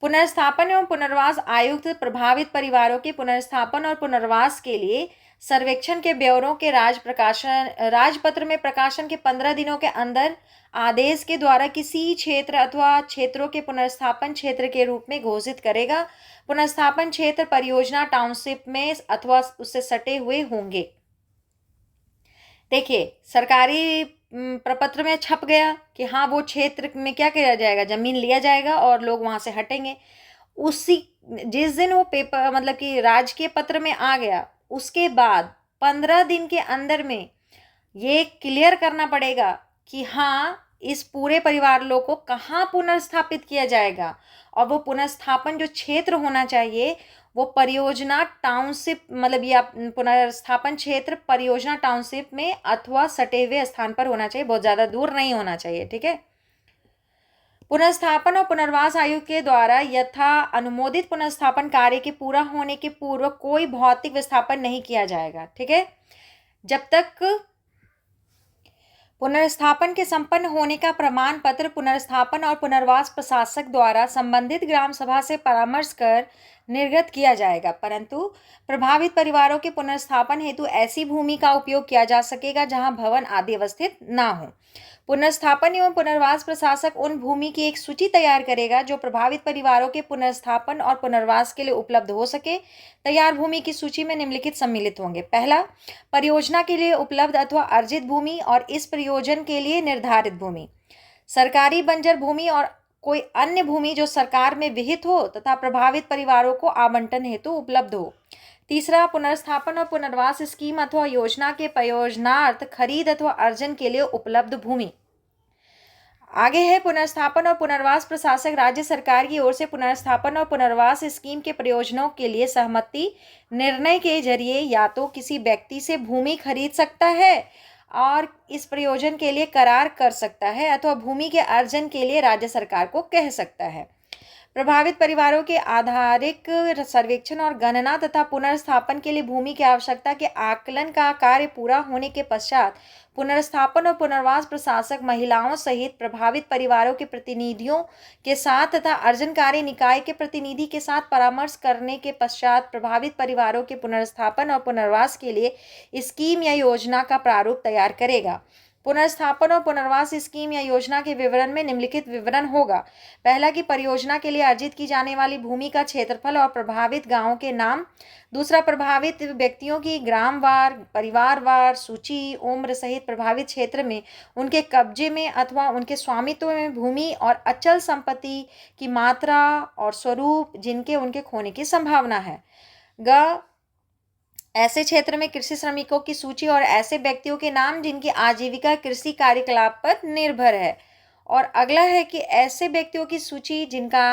S1: पुनर्स्थापन एवं पुनर्वास आयुक्त प्रभावित परिवारों के पुनर्स्थापन और पुनर्वास के लिए सर्वेक्षण के ब्यौरों के राजपत्र में प्रकाशन के 15 दिनों के अंदर आदेश के द्वारा किसी क्षेत्र अथवा क्षेत्रों के पुनर्स्थापन क्षेत्र के रूप में घोषित करेगा। पुनर्स्थापन क्षेत्र परियोजना टाउनशिप में अथवा उससे सटे हुए होंगे। देखिए, सरकारी प्रपत्र में छप गया कि हाँ, वो क्षेत्र में क्या किया जाएगा, जमीन लिया जाएगा और लोग वहां से हटेंगे। उसी जिस दिन वो पेपर मतलब कि राजकीय पत्र में आ गया, उसके बाद 15 दिन के अंदर में ये क्लियर करना पड़ेगा कि हाँ, इस पूरे परिवार लोग को कहाँ पुनर्स्थापित किया जाएगा, और वो पुनर्स्थापन जो क्षेत्र होना चाहिए वो परियोजना टाउनशिप मतलब या पुनर्स्थापन क्षेत्र परियोजना टाउनशिप में अथवा सटे हुए स्थान पर होना चाहिए, बहुत ज़्यादा दूर नहीं होना चाहिए। ठीक है। पुनर्स्थापन और पुनर्वास आयोग के द्वारा यथा अनुमोदित पुनर्स्थापन कार्य के पूरा होने के पूर्व कोई भौतिक विस्थापन नहीं किया जाएगा। ठीक है। जब तक पुनर्स्थापन के संपन्न होने का प्रमाण पत्र पुनर्स्थापन और पुनर्वास प्रशासक द्वारा संबंधित ग्राम सभा से परामर्श कर निर्गत किया जाएगा, परंतु प्रभावित परिवारों के पुनर्स्थापन हेतु ऐसी भूमि का उपयोग किया जा सकेगा जहां भवन आदि अवस्थित ना हो। पुनर्स्थापन एवं पुनर्वास प्रशासक उन भूमि की एक सूची तैयार करेगा जो प्रभावित परिवारों के पुनर्स्थापन और पुनर्वास के लिए उपलब्ध हो सके। तैयार भूमि की सूची में निम्नलिखित सम्मिलित होंगे। पहला, परियोजना के लिए उपलब्ध अथवा अर्जित भूमि और इस प्रयोजन के लिए निर्धारित भूमि, सरकारी बंजर भूमि और कोई अन्य भूमि जो सरकार में विहित हो तथा प्रभावित परिवारों को आवंटन हेतु उपलब्ध हो। तीसरा, पुनर्स्थापन और पुनर्वास स्कीम अथवा योजना के प्रयोजनार्थ खरीद अथवा अर्जन के लिए उपलब्ध भूमि। आगे है, पुनर्स्थापन और पुनर्वास प्रशासक राज्य सरकार की ओर से पुनर्स्थापन और पुनर्वास स्कीम के प्रयोजनों के लिए सहमति निर्णय के जरिए या तो किसी व्यक्ति से भूमि खरीद सकता है और इस प्रयोजन के लिए करार कर सकता है, अथवा भूमि के अर्जन के लिए राज्य सरकार को कह सकता है। प्रभावित परिवारों के आधारिक सर्वेक्षण और गणना तथा पुनर्स्थापन के लिए भूमि की आवश्यकता के आकलन का कार्य पूरा होने के पश्चात पुनर्स्थापन और पुनर्वास प्रशासक महिलाओं सहित प्रभावित परिवारों के प्रतिनिधियों के साथ तथा अर्जनकारी निकाय के प्रतिनिधि के साथ परामर्श करने के पश्चात प्रभावित परिवारों के पुनर्स्थापन और पुनर्वास के लिए स्कीम या योजना का प्रारूप तैयार करेगा। पुनर्स्थापन और पुनर्वास स्कीम या योजना के विवरण में निम्नलिखित विवरण होगा। पहला, कि परियोजना के लिए अर्जित की जाने वाली भूमि का क्षेत्रफल और प्रभावित गांवों के नाम। दूसरा, प्रभावित व्यक्तियों की ग्रामवार परिवारवार सूची, उम्र सहित प्रभावित क्षेत्र में उनके कब्जे में अथवा उनके स्वामित्व में भूमि और अचल संपत्ति की मात्रा और स्वरूप जिनके उनके खोने की संभावना है। ऐसे क्षेत्र में कृषि श्रमिकों की सूची और ऐसे व्यक्तियों के नाम जिनकी आजीविका कृषि कार्यकलाप पर निर्भर है। और अगला है कि ऐसे व्यक्तियों की सूची जिनका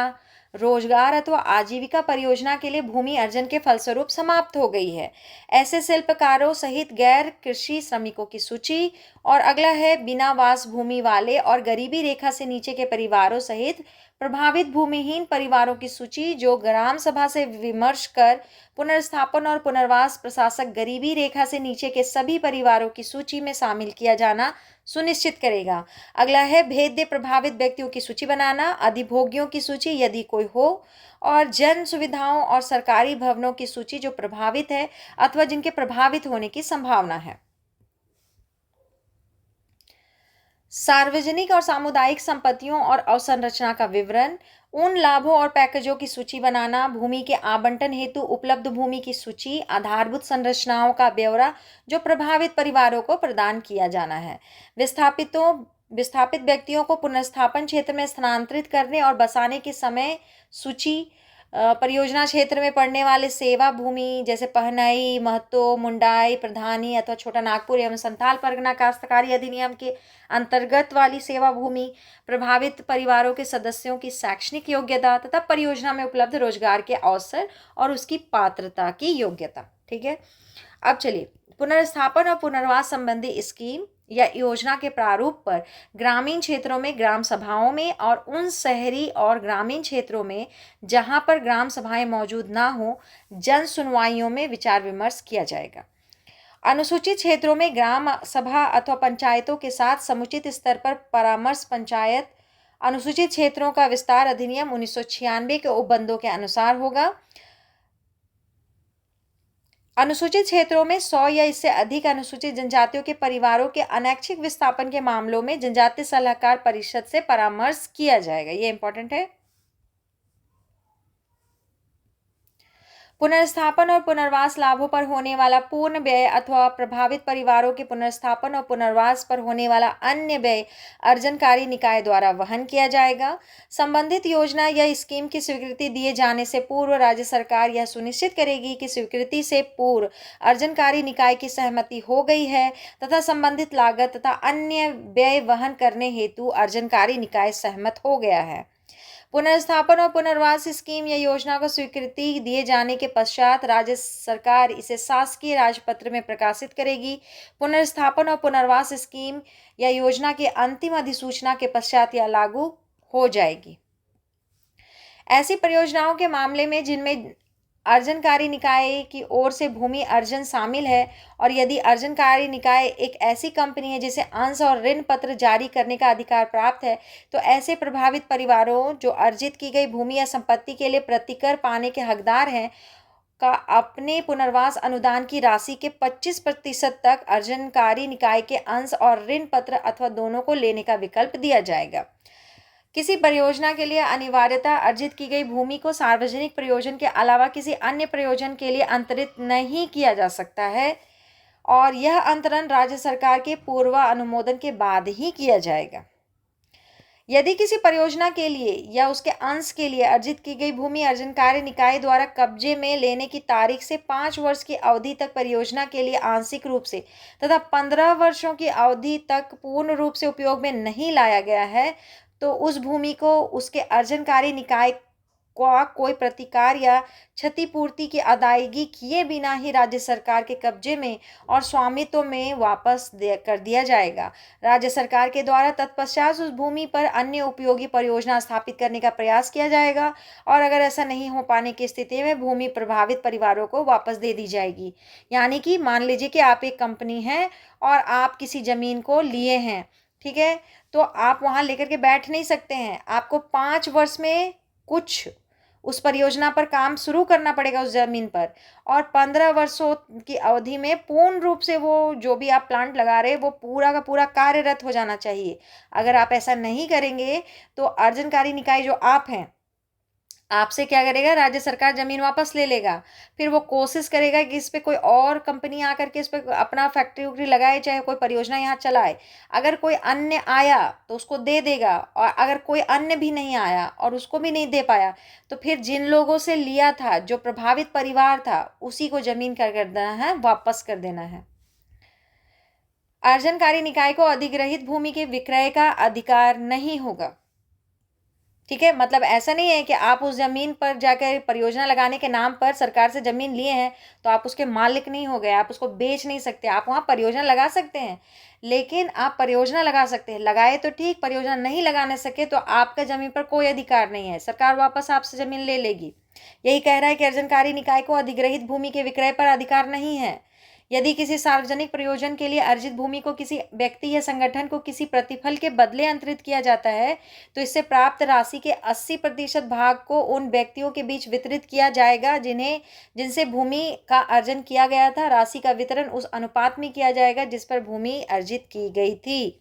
S1: रोजगार अथवा आजीविका परियोजना के लिए भूमि अर्जन के फलस्वरूप समाप्त हो गई है। ऐसे शिल्पकारों सहित गैर कृषि श्रमिकों की सूची। और अगला है बिना वास भूमि वाले और गरीबी रेखा से नीचे के परिवारों सहित प्रभावित भूमिहीन परिवारों की सूची, जो ग्राम सभा से विमर्श कर पुनर्स्थापन और पुनर्वास प्रशासक गरीबी रेखा से नीचे के सभी परिवारों की सूची में शामिल किया जाना सुनिश्चित करेगा। अगला है भेद्य प्रभावित व्यक्तियों की सूची बनाना, अधिभोगियों की सूची यदि कोई हो, और जन सुविधाओं और सरकारी भवनों की सूची जो प्रभावित है अथवा जिनके प्रभावित होने की संभावना है। सार्वजनिक और सामुदायिक संपत्तियों और अवसंरचना का विवरण, उन लाभों और पैकेजों की सूची बनाना, भूमि के आवंटन हेतु उपलब्ध भूमि की सूची, आधारभूत संरचनाओं का ब्यौरा जो प्रभावित परिवारों को प्रदान किया जाना है, विस्थापित व्यक्तियों को पुनर्स्थापन क्षेत्र में स्थानांतरित करने और बसाने के समय सूची, परियोजना क्षेत्र में पड़ने वाले सेवा भूमि जैसे पहनई, महतो, मुंडाई, प्रधानी अथवा छोटा नागपुर एवं संथाल परगना काश्तकारी अधिनियम के अंतर्गत वाली सेवा भूमि, प्रभावित परिवारों के सदस्यों की शैक्षणिक योग्यता तथा परियोजना में उपलब्ध रोजगार के अवसर और उसकी पात्रता की योग्यता। ठीक है, अब चलिए पुनर्स्थापन और पुनर्वास संबंधी स्कीम या योजना के प्रारूप पर ग्रामीण क्षेत्रों में ग्राम सभाओं में और उन शहरी और ग्रामीण क्षेत्रों में जहां पर ग्राम सभाएं मौजूद ना हो, जन सुनवाइयों में विचार विमर्श किया जाएगा। अनुसूचित क्षेत्रों में ग्राम सभा अथवा पंचायतों के साथ समुचित स्तर पर परामर्श पंचायत अनुसूचित क्षेत्रों का विस्तार अधिनियम 1996 के उपबंधों के अनुसार होगा। अनुसूचित क्षेत्रों में 100 या इससे अधिक अनुसूचित जनजातियों के परिवारों के अनैच्छिक विस्थापन के मामलों में जनजातीय सलाहकार परिषद से परामर्श किया जाएगा। ये इंपॉर्टेंट है। पुनर्स्थापन और पुनर्वास लाभों पर होने वाला पूर्ण व्यय अथवा प्रभावित परिवारों के पुनर्स्थापन और पुनर्वास पर होने वाला अन्य व्यय अर्जनकारी निकाय द्वारा वहन किया जाएगा। संबंधित योजना या स्कीम की स्वीकृति दिए जाने से पूर्व राज्य सरकार यह सुनिश्चित करेगी कि स्वीकृति से पूर्व अर्जनकारी निकाय की सहमति हो गई है तथा संबंधित लागत तथा अन्य व्यय वहन करने हेतु अर्जनकारी निकाय सहमत हो गया है। पुनर्स्थापन और पुनर्वास स्कीम या योजना को स्वीकृति दिए जाने के पश्चात राज्य सरकार इसे शासकीय राजपत्र में प्रकाशित करेगी। पुनर्स्थापन और पुनर्वास स्कीम या योजना की अंतिम अधिसूचना के पश्चात यह लागू हो जाएगी। ऐसी परियोजनाओं के मामले में जिनमें अर्जनकारी निकाय की ओर से भूमि अर्जन शामिल है और यदि अर्जनकारी निकाय एक ऐसी कंपनी है जिसे अंश और ऋण पत्र जारी करने का अधिकार प्राप्त है, तो ऐसे प्रभावित परिवारों जो अर्जित की गई भूमि या संपत्ति के लिए प्रतिकर पाने के हकदार हैं का अपने पुनर्वास अनुदान की राशि के 25% तक अर्जनकारी निकाय के अंश और ऋण पत्र अथवा दोनों को लेने का विकल्प दिया जाएगा। किसी परियोजना के लिए अनिवार्यता अर्जित की गई भूमि को सार्वजनिक प्रयोजन के अलावा किसी अन्य प्रयोजन के लिए अंतरित नहीं किया जा सकता है और यह अंतरण राज्य सरकार के पूर्व अनुमोदन के बाद ही किया जाएगा। यदि किसी परियोजना के लिए या उसके अंश के लिए अर्जित की गई भूमि अर्जनकारी निकाय द्वारा कब्जे में लेने की तारीख से 5 वर्ष की अवधि तक परियोजना के लिए आंशिक रूप से तथा 15 वर्षों की अवधि तक पूर्ण रूप से उपयोग में नहीं लाया गया है, तो उस भूमि को उसके अर्जनकारी निकाय का कोई प्रतिकार या क्षतिपूर्ति की अदायगी किए बिना ही राज्य सरकार के कब्जे में और स्वामित्व में वापस कर दिया जाएगा। राज्य सरकार के द्वारा तत्पश्चात उस भूमि पर अन्य उपयोगी परियोजना स्थापित करने का प्रयास किया जाएगा और अगर ऐसा नहीं हो पाने की स्थिति में भूमि प्रभावित परिवारों को वापस दे दी जाएगी। यानी कि मान लीजिए कि आप एक कंपनी है और आप किसी ज़मीन को लिए हैं, ठीक है, तो आप वहाँ लेकर के बैठ नहीं सकते हैं। आपको 5 वर्ष में कुछ उस परियोजना पर काम शुरू करना पड़ेगा उस ज़मीन पर और 15 वर्षों की अवधि में पूर्ण रूप से वो जो भी आप प्लांट लगा रहे हैं वो पूरा का पूरा कार्यरत हो जाना चाहिए। अगर आप ऐसा नहीं करेंगे तो अर्जनकारी निकाय जो आप हैं, आपसे क्या करेगा, राज्य सरकार ज़मीन वापस ले लेगा। फिर वो कोशिश करेगा कि इस पे कोई और कंपनी आकर के इस पे अपना फैक्ट्री वैक्ट्री लगाए, चाहे कोई परियोजना यहाँ चलाए। अगर कोई अन्य आया तो उसको दे देगा और अगर कोई अन्य भी नहीं आया और उसको भी नहीं दे पाया तो फिर जिन लोगों से लिया था, जो प्रभावित परिवार था, उसी को ज़मीन कर देना है, वापस कर देना है। अर्जनकारी निकाय को अधिग्रहित भूमि के विक्रय का अधिकार नहीं होगा। ठीक है, मतलब ऐसा नहीं है कि आप उस ज़मीन पर जाकर परियोजना लगाने के नाम पर सरकार से ज़मीन लिए हैं तो आप उसके मालिक नहीं हो गए, आप उसको बेच नहीं सकते। आप वहाँ परियोजना लगा सकते हैं, लेकिन आप परियोजना लगा सकते हैं, लगाए तो ठीक, परियोजना नहीं लगाने सके तो आपका ज़मीन पर कोई अधिकार नहीं है, सरकार वापस आपसे ज़मीन ले लेगी। यही कह रहा है कि अर्जनकारी निकाय को अधिग्रहित भूमि के विक्रय पर अधिकार नहीं है। यदि किसी सार्वजनिक प्रयोजन के लिए अर्जित भूमि को किसी व्यक्ति या संगठन को किसी प्रतिफल के बदले अंतरित किया जाता है, तो इससे प्राप्त राशि के 80% भाग को उन व्यक्तियों के बीच वितरित किया जाएगा जिनसे भूमि का अर्जन किया गया था। राशि का वितरण उस अनुपात में किया जाएगा जिस पर भूमि अर्जित की गई थी।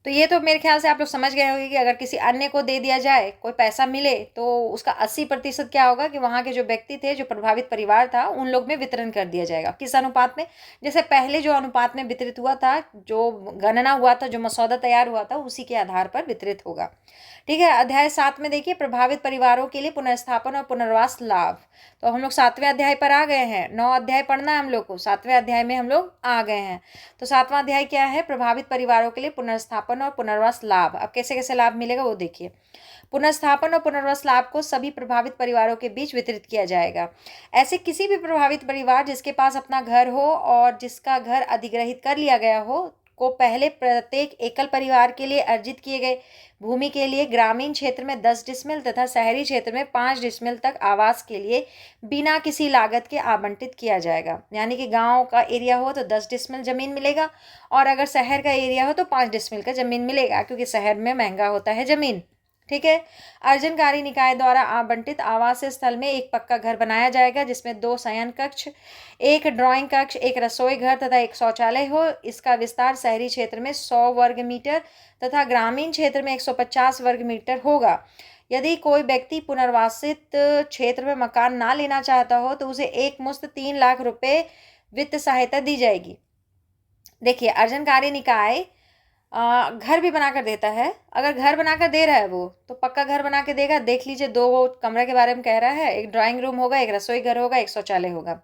S1: तो ये तो मेरे ख्याल से आप लोग समझ गए होंगे कि अगर किसी अन्य को दे दिया जाए, कोई पैसा मिले, तो उसका 80% क्या होगा कि वहाँ के जो व्यक्ति थे, जो प्रभावित परिवार था, उन लोग में वितरण कर दिया जाएगा। किस अनुपात में? जैसे पहले जो अनुपात में वितरित हुआ था, जो गणना हुआ था, जो मसौदा तैयार हुआ था, उसी के आधार पर वितरित होगा। ठीक है, अध्याय 7 में देखिए, प्रभावित परिवारों के लिए पुनर्स्थापन और पुनर्वास लाभ। तो हम लोग 7वें अध्याय पर आ गए हैं। 9 अध्याय पढ़ना है हम लोग को, 7वें अध्याय में हम लोग आ गए हैं। तो 7वां अध्याय क्या है? प्रभावित परिवारों के लिए पुनर्स्थापन और पुनर्वास लाभ। अब कैसे कैसे लाभ मिलेगा वो देखिए। पुनर्स्थापन और पुनर्वास लाभ को सभी प्रभावित परिवारों के बीच वितरित किया जाएगा। ऐसे किसी भी प्रभावित परिवार जिसके पास अपना घर हो और जिसका घर अधिग्रहित कर लिया गया हो को पहले प्रत्येक एकल परिवार के लिए अर्जित किए गए भूमि के लिए ग्रामीण क्षेत्र में 10 डिसमिल तथा शहरी क्षेत्र में 5 डिसमिल तक आवास के लिए बिना किसी लागत के आवंटित किया जाएगा। यानी कि गांव का एरिया हो तो 10 डिसमिल ज़मीन मिलेगा, और अगर शहर का एरिया हो तो 5 डिसमिल का ज़मीन मिलेगा, क्योंकि शहर में महंगा होता है ज़मीन। ठीक है। अर्जनकारी निकाय द्वारा आवंटित आवास स्थल में एक पक्का घर बनाया जाएगा जिसमें 2 शयन कक्ष, एक ड्राइंग कक्ष, एक रसोई घर तथा एक शौचालय हो। इसका विस्तार शहरी क्षेत्र में 100 वर्ग मीटर तथा ग्रामीण क्षेत्र में 150 वर्ग मीटर होगा। यदि कोई व्यक्ति पुनर्वासित क्षेत्र में मकान ना लेना चाहता हो तो उसे एक मुश्त 3 लाख रुपए वित्त सहायता दी जाएगी। देखिए, अर्जनकारी निकाय घर भी बनाकर देता है। अगर घर बनाकर दे रहा है वो, तो पक्का घर बना के देगा। देख लीजिए, 2 कमरे के बारे में कह रहा है, एक ड्राइंग रूम होगा, एक रसोई घर होगा, एक शौचालय होगा,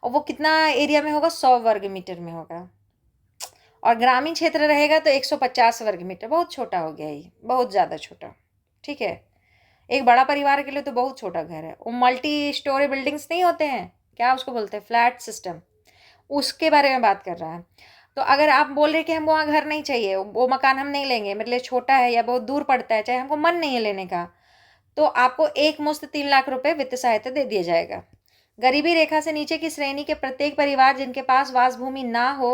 S1: और वो कितना एरिया में होगा? 100 वर्ग मीटर में होगा। और ग्रामीण क्षेत्र रहेगा तो 150 वर्ग मीटर। बहुत छोटा हो गया, ये बहुत ज़्यादा छोटा। ठीक है, एक बड़ा परिवार के लिए तो बहुत छोटा घर है। वो मल्टी स्टोरी बिल्डिंग्स नहीं होते हैं, क्या उसको बोलते हैं, फ्लैट सिस्टम, उसके बारे में बात कर रहा है। तो अगर आप बोल रहे कि हमको वहाँ घर नहीं चाहिए, वो मकान हम नहीं लेंगे, मेरे लिए छोटा है या बहुत दूर पड़ता है, चाहे हमको मन नहीं है लेने का, तो आपको एक मुश्त 3 लाख रुपए वित्त सहायता दे दिया जाएगा। गरीबी रेखा से नीचे की श्रेणी के प्रत्येक परिवार जिनके पास वास भूमि ना हो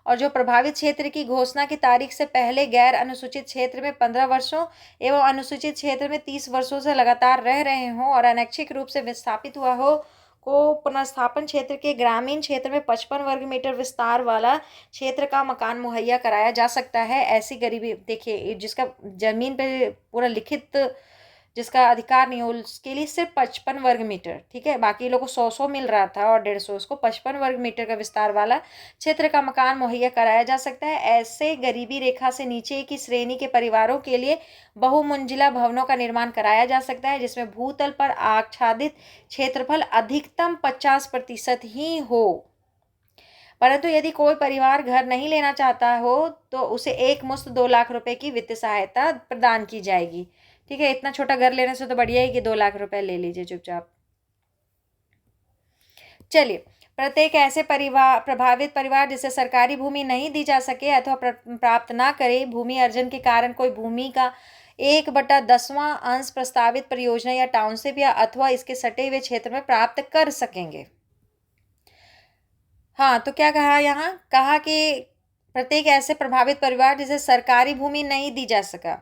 S1: और जो प्रभावित क्षेत्र की घोषणा की तारीख से पहले गैर अनुसूचित क्षेत्र में 15 वर्षों एवं अनुसूचित क्षेत्र में 30 वर्षों से लगातार रह रहे हों और अनैच्छिक रूप से विस्थापित हुआ हो, को पुनर्स्थापन क्षेत्र के ग्रामीण क्षेत्र में 55 वर्ग मीटर विस्तार वाला क्षेत्र का मकान मुहैया कराया जा सकता है। ऐसी गरीबी, देखिए, जिसका जमीन पे पूरा लिखित जिसका अधिकार नहीं हो, उसके लिए सिर्फ 55 वर्ग मीटर। ठीक है, बाकी लोगों को 100 मिल रहा था और 150, उसको 55 वर्ग मीटर का विस्तार वाला क्षेत्र का मकान मुहैया कराया जा सकता है। ऐसे गरीबी रेखा से नीचे की श्रेणी के परिवारों के लिए बहुमंजिला भवनों का निर्माण कराया जा सकता है जिसमें भूतल पर आच्छादित क्षेत्रफल अधिकतम 50% ही हो। परंतु यदि कोई परिवार घर नहीं लेना चाहता हो तो उसे एक मुश्त 2 लाख रुपए की वित्तीय सहायता प्रदान की जाएगी। ठीक है, इतना छोटा घर लेने से तो बढ़िया है कि 2 लाख रुपए ले लीजिए चुपचाप। चलिए, प्रत्येक ऐसे परिवार प्रभावित परिवार जिसे सरकारी भूमि नहीं दी जा सके अथवा प्राप्त ना करे, भूमि अर्जन के कारण कोई भूमि का 1/10वां अंश प्रस्तावित परियोजना या टाउनशिप या अथवा इसके सटे हुए क्षेत्र में प्राप्त कर सकेंगे। हाँ, तो क्या कहा यहाँ? कहा कि प्रत्येक ऐसे प्रभावित परिवार जिसे सरकारी भूमि नहीं दी जा सका,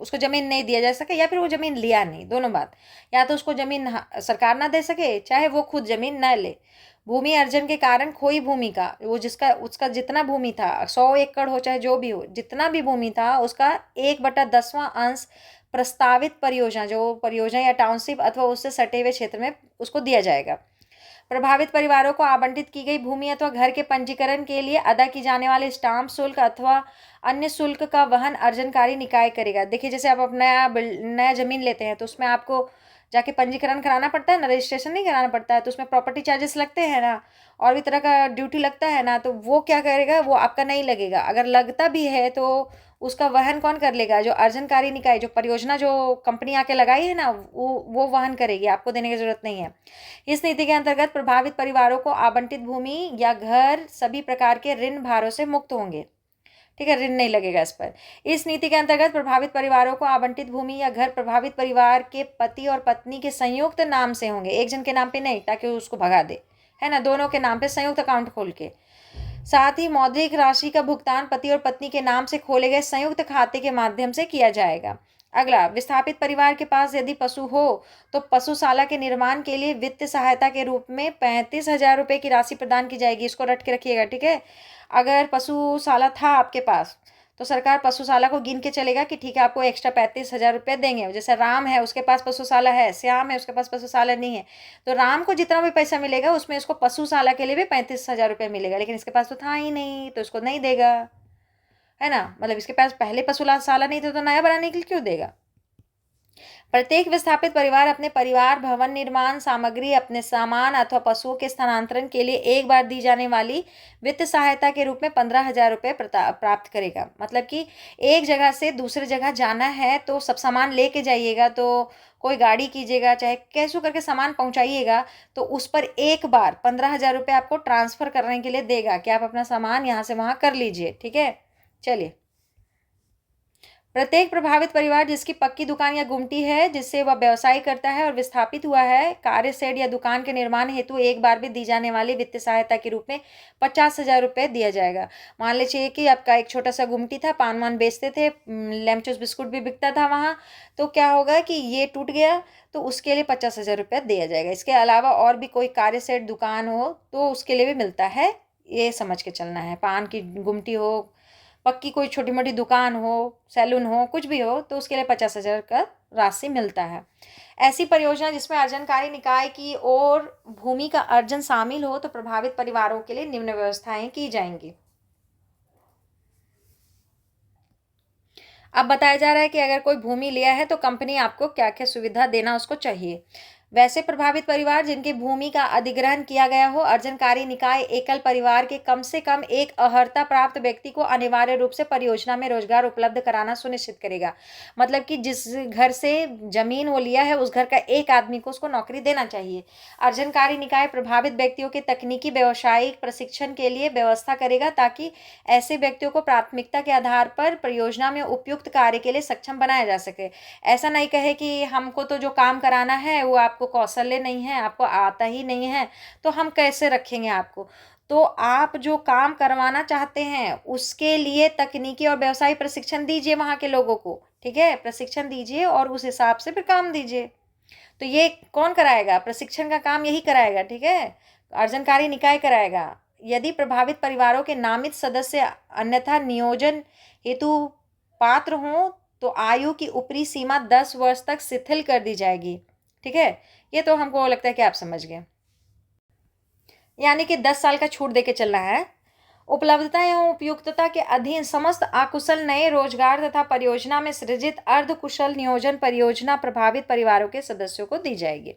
S1: उसको ज़मीन नहीं दिया जा सका या फिर वो ज़मीन लिया नहीं, दोनों बात। या तो उसको ज़मीन सरकार ना दे सके, चाहे वो खुद ज़मीन ना ले। भूमि अर्जन के कारण खोई भूमि का, वो जिसका उसका जितना भूमि था, 100 एकड़ हो चाहे जो भी हो, जितना भी भूमि था उसका 1/10वां अंश प्रस्तावित परियोजना, जो परियोजना या टाउनशिप अथवा उससे सटे हुए क्षेत्र में उसको दिया जाएगा। प्रभावित परिवारों को आवंटित की गई भूमि अथवा घर के पंजीकरण के लिए अदा की जाने वाले स्टाम्प शुल्क अथवा अन्य शुल्क का वहन अर्जनकारी निकाय करेगा। देखिए, जैसे आप अपना नया ज़मीन लेते हैं तो उसमें आपको जाके पंजीकरण कराना पड़ता है ना, रजिस्ट्रेशन नहीं कराना पड़ता है, तो उसमें प्रॉपर्टी चार्जेस लगते हैं ना, और भी तरह का ड्यूटी लगता है ना, तो वो क्या करेगा, वो आपका नहीं लगेगा। अगर लगता भी है तो उसका वहन कौन कर लेगा? जो अर्जनकारी निकाय, जो परियोजना जो कंपनी आके लगाई है ना, वो वहन करेगी, आपको देने की ज़रूरत नहीं है। इस नीति के अंतर्गत प्रभावित परिवारों को आवंटित भूमि या घर सभी प्रकार के ऋण भारों से मुक्त होंगे। ठीक है, ऋण नहीं लगेगा इस पर। इस नीति के अंतर्गत प्रभावित परिवारों को आवंटित भूमि या घर प्रभावित परिवार के पति और पत्नी के संयुक्त नाम से होंगे, एक जन के नाम पे नहीं, ताकि उसको भगा दे, है ना, दोनों के नाम पे संयुक्त अकाउंट खोल के। साथ ही मौद्रिक राशि का भुगतान पति और पत्नी के नाम से खोले गए संयुक्त खाते के माध्यम से किया जाएगा। अगला, विस्थापित परिवार के पास यदि पशु हो तो पशुशाला के निर्माण के लिए वित्त सहायता के रूप में 35,000 रुपये की राशि प्रदान की जाएगी। इसको रट के रखिएगा, ठीक है। अगर पशुशाला था आपके पास तो सरकार पशुशाला को गिन के चलेगा कि ठीक है, आपको एक्स्ट्रा 35,000 रुपये देंगे। जैसे राम है, उसके पास पशुशाला है, श्याम है, उसके पास पशुशाला नहीं है, तो राम को जितना भी पैसा मिलेगा उसमें इसको पशुशाला के लिए भी 35,000 रुपये मिलेगा। लेकिन इसके पास तो था ही नहीं, तो इसको नहीं देगा, है ना। मतलब इसके पास पहले पशुशाला नहीं था तो नया बनाने के लिए क्यों देगा। प्रत्येक विस्थापित परिवार अपने परिवार भवन निर्माण सामग्री, अपने सामान अथवा पशुओं के स्थानांतरण के लिए एक बार दी जाने वाली वित्त सहायता के रूप में 15,000 रुपये प्राप्त करेगा। मतलब कि एक जगह से दूसरी जगह जाना है तो सब सामान लेके जाइएगा, तो कोई गाड़ी कीजिएगा, चाहे कैसे करके सामान पहुंचाइएगा, तो उस पर एक बार 15,000 रुपये आपको ट्रांसफर करने के लिए देगा कि आप अपना सामान यहाँ से वहाँ कर लीजिए। ठीक है, चलिए। प्रत्येक प्रभावित परिवार जिसकी पक्की दुकान या गुमटी है जिससे वह व्यवसाय करता है और विस्थापित हुआ है, कार्य शेड या दुकान के निर्माण हेतु एक बार भी दी जाने वाली वित्तीय सहायता के रूप में 50,000 रुपये दिया जाएगा। मान लीजिए कि आपका एक छोटा सा गुमटी था, पान वान बेचते थे, लेमचूस बिस्कुट भी बिकता था वहाँ, तो क्या होगा कि ये टूट गया तो उसके लिए 50,000 रुपये दिया जाएगा। इसके अलावा और भी कोई कार्य शेड दुकान हो तो उसके लिए भी मिलता है, ये समझ के चलना है। पान की गुमटी हो, पक्की कोई छोटी मोटी दुकान हो, सैलून हो, कुछ भी हो, तो उसके लिए 50,000 का राशि मिलता है। ऐसी परियोजना जिसमें अर्जनकारी निकाय की ओर भूमि का अर्जन शामिल हो तो प्रभावित परिवारों के लिए निम्न व्यवस्थाएं की जाएंगी। अब बताया जा रहा है कि अगर कोई भूमि लिया है तो कंपनी आपको क्या क्या सुविधा देना उसको चाहिए। वैसे प्रभावित परिवार जिनकी भूमि का अधिग्रहण किया गया हो, अर्जनकारी निकाय एकल परिवार के कम से कम एक अर्हता प्राप्त व्यक्ति को अनिवार्य रूप से परियोजना में रोजगार उपलब्ध कराना सुनिश्चित करेगा। मतलब कि जिस घर से जमीन वो लिया है उस घर का एक आदमी को उसको नौकरी देना चाहिए। अर्जनकारी निकाय प्रभावित व्यक्तियों के तकनीकी व्यावसायिक प्रशिक्षण के लिए व्यवस्था करेगा ताकि ऐसे व्यक्तियों को प्राथमिकता के आधार पर परियोजना में उपयुक्त कार्य के लिए सक्षम बनाया जा सके। ऐसा नहीं कहे कि हमको तो जो काम कराना है वो आपको कौशल्य नहीं है, आपको आता ही नहीं है, तो हम कैसे रखेंगे आपको। तो आप जो काम करवाना चाहते हैं उसके लिए तकनीकी और व्यवसायिक प्रशिक्षण दीजिए वहाँ के लोगों को। ठीक है, प्रशिक्षण दीजिए और उस हिसाब से फिर काम दीजिए। तो ये कौन कराएगा? प्रशिक्षण का काम यही कराएगा। ठीक है, अर्जनकारी निकाय कराएगा। यदि प्रभावित परिवारों के नामित सदस्य अन्यथा नियोजन हेतु पात्र हों तो आयु की ऊपरी सीमा 10 वर्ष तक शिथिल कर दी जाएगी। ठीक है, ये तो हमको लगता है कि आप समझ गए, यानी कि 10 साल का छूट देके चलना है। उपलब्धता एवं उपयुक्तता के अधीन समस्त अकुशल नए रोजगार तथा परियोजना में सृजित अर्धकुशल नियोजन परियोजना प्रभावित परिवारों के सदस्यों को दी जाएगी।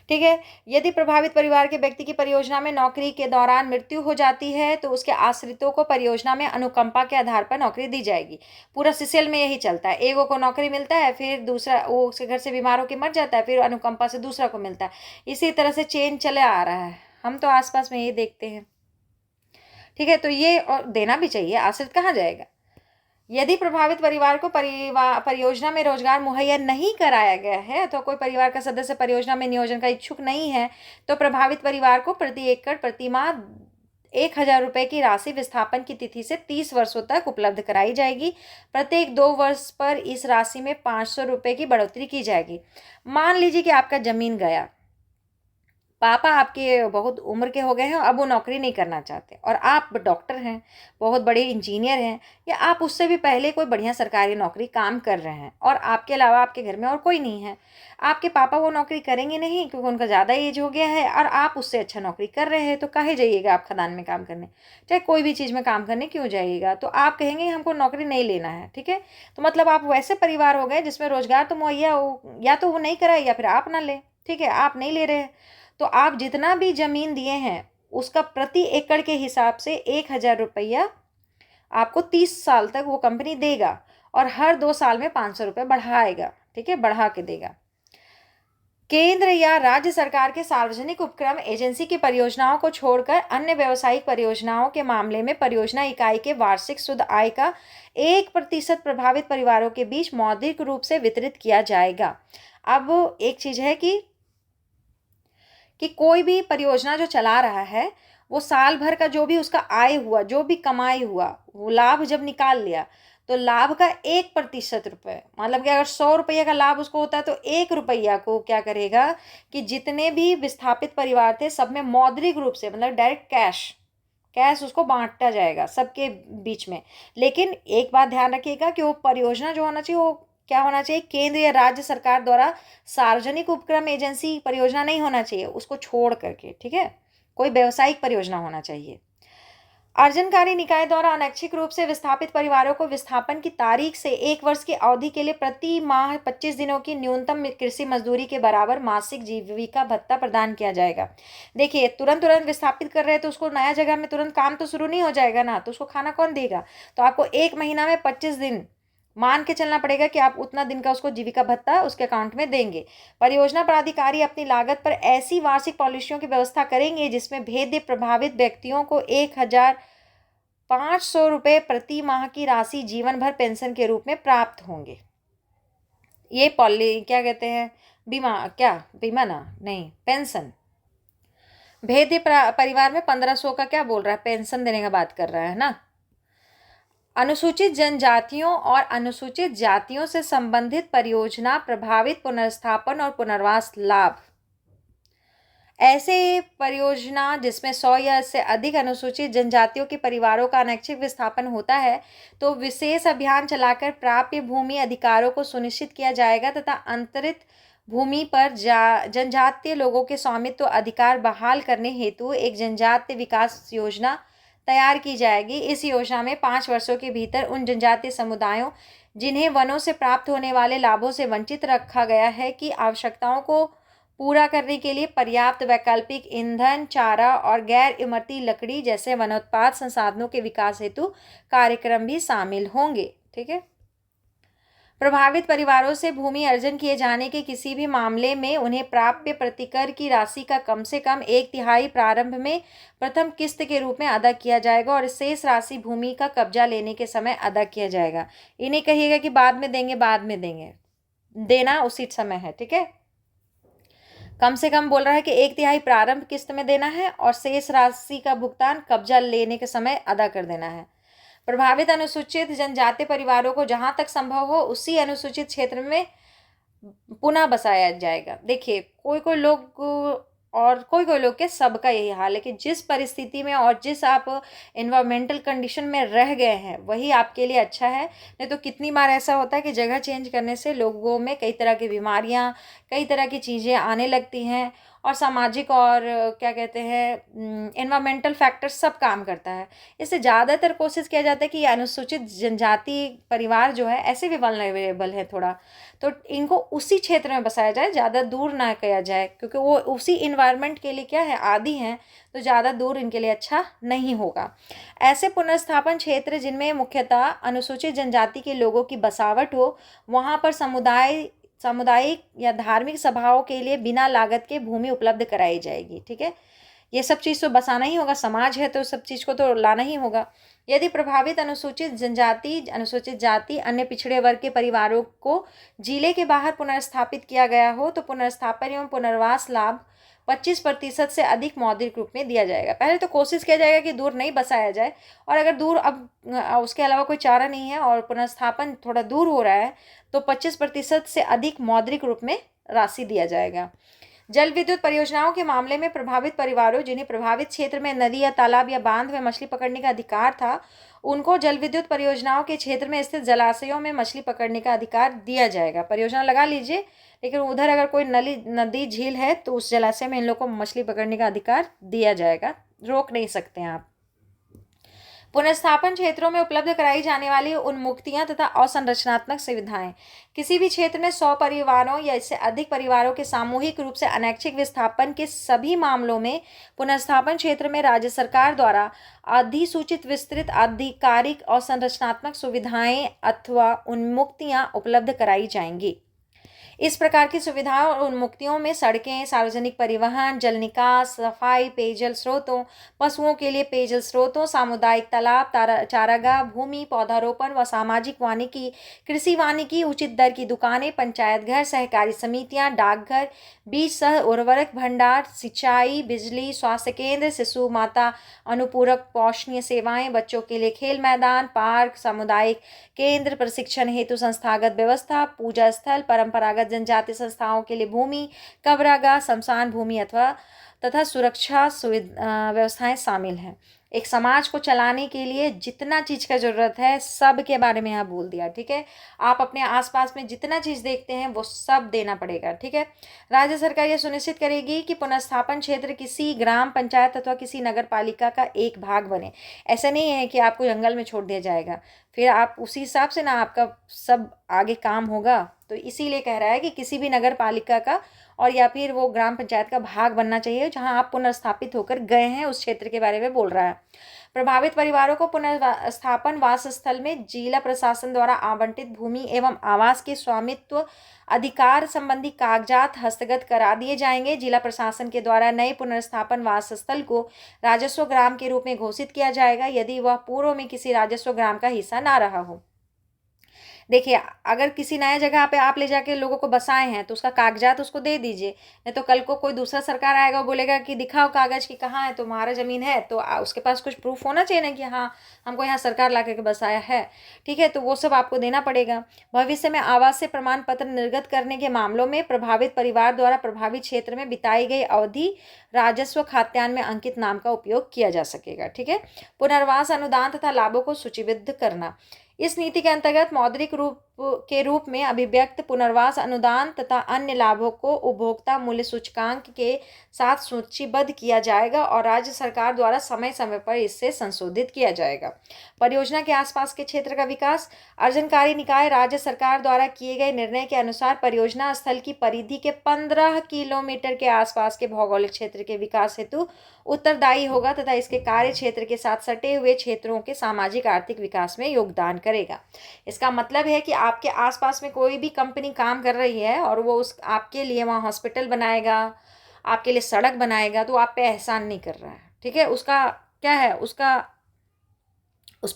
S1: ठीक है, यदि प्रभावित परिवार के व्यक्ति की परियोजना में नौकरी के दौरान मृत्यु हो जाती है तो उसके आश्रितों को परियोजना में अनुकंपा के आधार पर नौकरी दी जाएगी। पूरा सीसीएल में यही चलता है, एगो को नौकरी मिलता है, फिर दूसरा वो उसके घर से बीमार होकर मर जाता है, फिर अनुकंपा से दूसरा को मिलता है। इसी तरह से चेन चले आ रहा है, हम तो आसपास में यही देखते हैं। ठीक है, तो ये और देना भी चाहिए, आश्रित कहाँ जाएगा। यदि प्रभावित परिवार को परियोजना में रोजगार मुहैया नहीं कराया गया है अथवा कोई परिवार का सदस्य परियोजना में नियोजन का इच्छुक नहीं है तो प्रभावित परिवार को प्रति एकड़ प्रति माह 1,000 रुपये की राशि विस्थापन की तिथि से 30 वर्षों तक उपलब्ध कराई जाएगी। प्रत्येक 2 वर्ष पर इस राशि में 500 रुपये की बढ़ोतरी की जाएगी। मान लीजिए कि आपका जमीन गया, पापा आपके बहुत उम्र के हो गए हैं, अब वो नौकरी नहीं करना चाहते और आप डॉक्टर हैं, बहुत बड़े इंजीनियर हैं, या आप उससे भी पहले कोई बढ़िया सरकारी नौकरी काम कर रहे हैं और आपके अलावा आपके घर में और कोई नहीं है। आपके पापा वो नौकरी करेंगे नहीं क्योंकि उनका ज़्यादा एज हो गया है और आप उससे अच्छा नौकरी कर रहे हैं, तो काहे जाइएगा आप खदान में काम करने, चाहे कोई भी चीज़ में काम करने क्यों जाइएगा। तो आप कहेंगे हमको नौकरी नहीं लेना है। ठीक है, तो मतलब आप वैसे परिवार हो गए जिसमें रोजगार तो मुहैया हो, या तो वो नहीं कराए या फिर आप ना लें। ठीक है, आप नहीं ले रहे हैं तो आप जितना भी जमीन दिए हैं उसका प्रति एकड़ के हिसाब से 1,000 रुपया आपको 30 साल तक वो कंपनी देगा और हर 2 साल में 500 रुपये बढ़ाएगा, ठीक है, बढ़ा के देगा। केंद्र या राज्य सरकार के सार्वजनिक उपक्रम एजेंसी की परियोजनाओं को छोड़कर अन्य व्यावसायिक परियोजनाओं के मामले में परियोजना इकाई के वार्षिक शुद्ध आय का 1% प्रभावित परिवारों के बीच मौद्रिक रूप से वितरित किया जाएगा। अब एक चीज़ है कि कोई भी परियोजना जो चला रहा है वो साल भर का जो भी उसका आय हुआ, जो भी कमाई हुआ, वो लाभ जब निकाल लिया तो लाभ का 1% रुपये, मतलब कि अगर 100 रुपये का लाभ उसको होता है तो 1 रुपया को क्या करेगा कि जितने भी विस्थापित परिवार थे सब में मौद्रिक रूप से, मतलब डायरेक्ट कैश उसको बांटा जाएगा सबके बीच में। लेकिन एक बात ध्यान रखिएगा कि वो परियोजना जो होना चाहिए वो क्या होना चाहिए, केंद्र या राज्य सरकार द्वारा सार्वजनिक उपक्रम एजेंसी परियोजना नहीं होना चाहिए, उसको छोड़ करके, ठीक है, कोई व्यावसायिक परियोजना होना चाहिए। अर्जनकारी निकाय द्वारा अनैच्छिक रूप से विस्थापित परिवारों को विस्थापन की तारीख से 1 वर्ष की अवधि के लिए प्रति माह 25 दिनों की न्यूनतम कृषि मजदूरी के बराबर मासिक जीविका भत्ता प्रदान किया जाएगा। देखिए, तुरंत विस्थापित कर रहे हैं तो उसको नया जगह में तुरंत काम तो शुरू नहीं हो जाएगा ना, तो उसको खाना कौन देगा? तो आपको 1 महीना में 25 दिन मान के चलना पड़ेगा कि आप उतना दिन का उसको जीविका भत्ता उसके अकाउंट में देंगे। परियोजना प्राधिकारी अपनी लागत पर ऐसी वार्षिक पॉलिसियों की व्यवस्था करेंगे जिसमें भेद्य प्रभावित व्यक्तियों को 1,500 रुपये प्रति माह की राशि जीवन भर पेंशन के रूप में प्राप्त होंगे। ये क्या कहते हैं, बीमा ना, नहीं, पेंशन। भेद्य परिवार में 1500 का क्या बोल रहा है, पेंशन देने का बात कर रहा है ना। अनुसूचित जनजातियों और अनुसूचित जातियों से संबंधित परियोजना प्रभावित पुनर्स्थापन और पुनर्वास लाभ। ऐसे परियोजना जिसमें 100 या इससे अधिक अनुसूचित जनजातियों के परिवारों का अनैच्छिक विस्थापन होता है तो विशेष अभियान चलाकर प्राप्य भूमि अधिकारों को सुनिश्चित किया जाएगा तथा अंतरित भूमि पर जनजातीय लोगों के स्वामित्व अधिकार बहाल करने हेतु एक जनजातीय विकास योजना तैयार की जाएगी। इस योजना में 5 वर्षों के भीतर उन जनजातीय समुदायों जिन्हें वनों से प्राप्त होने वाले लाभों से वंचित रखा गया है की आवश्यकताओं को पूरा करने के लिए पर्याप्त वैकल्पिक ईंधन, चारा और गैर इमरती लकड़ी जैसे वनोत्पाद संसाधनों के विकास हेतु कार्यक्रम भी शामिल होंगे, ठीक है। प्रभावित परिवारों से भूमि अर्जन किए जाने के किसी भी मामले में उन्हें प्राप्य प्रतिकर की राशि का कम से कम 1/3 प्रारंभ में प्रथम किस्त के रूप में अदा किया जाएगा और शेष राशि भूमि का कब्जा लेने के समय अदा किया जाएगा। इन्हें कहिएगा कि बाद में देंगे, देना उसी समय है, ठीक है। कम से कम बोल रहा है कि 1/3 प्रारंभ किस्त में देना है और शेष राशि का भुगतान कब्जा लेने के समय अदा कर देना है। प्रभावित अनुसूचित जनजातीय परिवारों को जहां तक संभव हो उसी अनुसूचित क्षेत्र में पुनः बसाया जाएगा। देखिए, कोई कोई लोग के सबका यही हाल है कि जिस परिस्थिति में और जिस आप एनवायरमेंटल कंडीशन में रह गए हैं वही आपके लिए अच्छा है। नहीं तो कितनी बार ऐसा होता है कि जगह चेंज करने से लोगों में कई तरह की बीमारियां, कई तरह की चीज़ें आने लगती हैं और सामाजिक और क्या कहते हैं एनवायरमेंटल फैक्टर सब काम करता है। इससे ज़्यादातर कोशिश किया जाता है कि अनुसूचित जनजाति परिवार जो है ऐसे भी वल्नरेबल है थोड़ा, तो इनको उसी क्षेत्र में बसाया जाए, ज़्यादा दूर ना किया जाए क्योंकि वो उसी इन्वायरमेंट के लिए क्या है, आदी हैं, तो ज़्यादा दूर इनके लिए अच्छा नहीं होगा। ऐसे पुनर्स्थापन क्षेत्र जिनमें मुख्यतः अनुसूचित जनजाति के लोगों की बसावट हो वहाँ पर सामुदायिक या धार्मिक सभाओं के लिए बिना लागत के भूमि उपलब्ध कराई जाएगी, ठीक है। ये सब चीज़ तो बसाना ही होगा, समाज है तो सब चीज़ को तो लाना ही होगा। यदि प्रभावित अनुसूचित जनजाति, अनुसूचित जाति, अन्य पिछड़े वर्ग के परिवारों को जिले के बाहर पुनर्स्थापित किया गया हो तो पुनर्स्थापन एवं पुनर्वास लाभ 25% से अधिक मौद्रिक रूप में दिया जाएगा। पहले तो कोशिश किया जाएगा कि दूर नहीं बसाया जाए और अगर दूर अब उसके अलावा कोई चारा नहीं है और पुनर्स्थापन थोड़ा दूर हो रहा है तो 25% से अधिक मौद्रिक रूप में राशि दिया जाएगा। जल विद्युत परियोजनाओं के मामले में प्रभावित परिवारों जिन्हें प्रभावित क्षेत्र में नदी या तालाब या बांध में मछली पकड़ने का अधिकार था उनको जल विद्युत परियोजनाओं के क्षेत्र में स्थित जलाशयों में मछली पकड़ने का अधिकार दिया जाएगा। परियोजना लगा लीजिए लेकिन उधर अगर कोई नदी झील है तो उस जलाशय में इन लोगों को मछली पकड़ने का अधिकार दिया जाएगा, रोक नहीं सकते हैं आप। पुनर्स्थापन क्षेत्रों में उपलब्ध कराई जाने वाली उन्मुक्तियां तथा अवसंरचनात्मक सुविधाएं। किसी भी क्षेत्र में 100 परिवारों या इससे अधिक परिवारों के सामूहिक रूप से अनैच्छिक विस्थापन के सभी मामलों में पुनर्स्थापन क्षेत्र में राज्य सरकार द्वारा अधिसूचित विस्तृत आधिकारिक अवसंरचनात्मक सुविधाएं अथवा उन्मुक्तियां उपलब्ध कराई जाएंगी। इस प्रकार की सुविधाओं और उन्मुक्तियों में सड़कें, सार्वजनिक परिवहन, जल निकास, सफाई, पेयजल स्रोतों, पशुओं के लिए पेयजल स्रोतों, सामुदायिक तालाब, चारागाह, भूमि, पौधारोपण व सामाजिक वानिकी, कृषि वानिकी, उचित दर की दुकानें, पंचायत घर, सहकारी समितियां, डाकघर, बीज सह उर्वरक भंडार, सिंचाई, बिजली, स्वास्थ्य केंद्र, शिशु माता अनुपूरक पोषणीय सेवाएं, बच्चों के लिए खेल मैदान, पार्क, सामुदायिक केंद्र, प्रशिक्षण हेतु संस्थागत व्यवस्था, पूजा स्थल, परंपरागत जनजातीय संस्थाओं के लिए भूमि, कब्रगाह, श्मशान भूमि अथवा तथा सुरक्षा व्यवस्थाएं शामिल हैं। एक समाज को चलाने के लिए जितना चीज़ का ज़रूरत है सब के बारे में यहाँ बोल दिया। ठीक है, आप अपने आसपास में जितना चीज़ देखते हैं वो सब देना पड़ेगा। ठीक है, राज्य सरकार यह सुनिश्चित करेगी कि पुनर्स्थापन क्षेत्र किसी ग्राम पंचायत अथवा किसी नगर पालिका का एक भाग बने। ऐसा नहीं है कि आपको जंगल में छोड़ दिया जाएगा, फिर आप उसी हिसाब से ना आपका सब आगे काम होगा। तो इसीलिए कह रहा है कि किसी भी नगर पालिका का और या फिर वो ग्राम पंचायत का भाग बनना चाहिए जहां आप पुनर्स्थापित होकर गए हैं, उस क्षेत्र के बारे में बोल रहा है। प्रभावित परिवारों को पुनर्स्थापन वास स्थल में जिला प्रशासन द्वारा आवंटित भूमि एवं आवास के स्वामित्व अधिकार संबंधी कागजात हस्तगत करा दिए जाएंगे। जिला प्रशासन के द्वारा नए पुनर्स्थापन वास स्थल को राजस्व ग्राम के रूप में घोषित किया जाएगा यदि वह पूर्व में किसी राजस्व ग्राम का हिस्सा ना रहा हो। देखिए, अगर किसी नया जगह पे आप ले जाके लोगों को बसाए हैं तो उसका कागजात उसको दे दीजिए, नहीं तो कल को कोई दूसरा सरकार आएगा वो बोलेगा कि दिखाओ कागज कि कहाँ है, तुम्हारा ज़मीन है, तो उसके पास कुछ प्रूफ होना चाहिए ना कि हाँ हमको यहाँ सरकार ला करके बसाया है। ठीक है, तो वो सब आपको देना पड़ेगा। भविष्य में आवास से प्रमाण पत्र निर्गत करने के मामलों में प्रभावित परिवार द्वारा प्रभावित क्षेत्र में बिताई गई अवधि राजस्व खात्यान में अंकित नाम का उपयोग किया जा सकेगा। ठीक है, पुनर्वास अनुदान तथा लाभों को सूचीबद्ध करना। इस नीति के अंतर्गत मौद्रिक रूप में अभिव्यक्त पुनर्वास अनुदान तथा अन्य लाभों को उपभोक्ता मूल्य सूचकांक के साथ सूचीबद्ध किया जाएगा और राज्य सरकार द्वारा समय समय पर इससे संशोधित किया जाएगा। परियोजना के आसपास के क्षेत्र का विकास। अर्जनकारी निकाय राज्य सरकार द्वारा किए गए निर्णय के अनुसार परियोजना स्थल की परिधि के 15 किलोमीटर के आसपास के भौगोलिक क्षेत्र के विकास हेतु उत्तरदायी होगा तथा इसके कार्य क्षेत्र के साथ सटे हुए क्षेत्रों के सामाजिक आर्थिक विकास में योगदान करेगा। इसका मतलब है कि आपके आसपास में कोई भी कंपनी काम कर रही है और वो उस आपके लिए वहाँ हॉस्पिटल बनाएगा, आपके लिए सड़क बनाएगा, तो आप पे एहसान नहीं कर रहा है। ठीक है, उसका क्या है, उस पर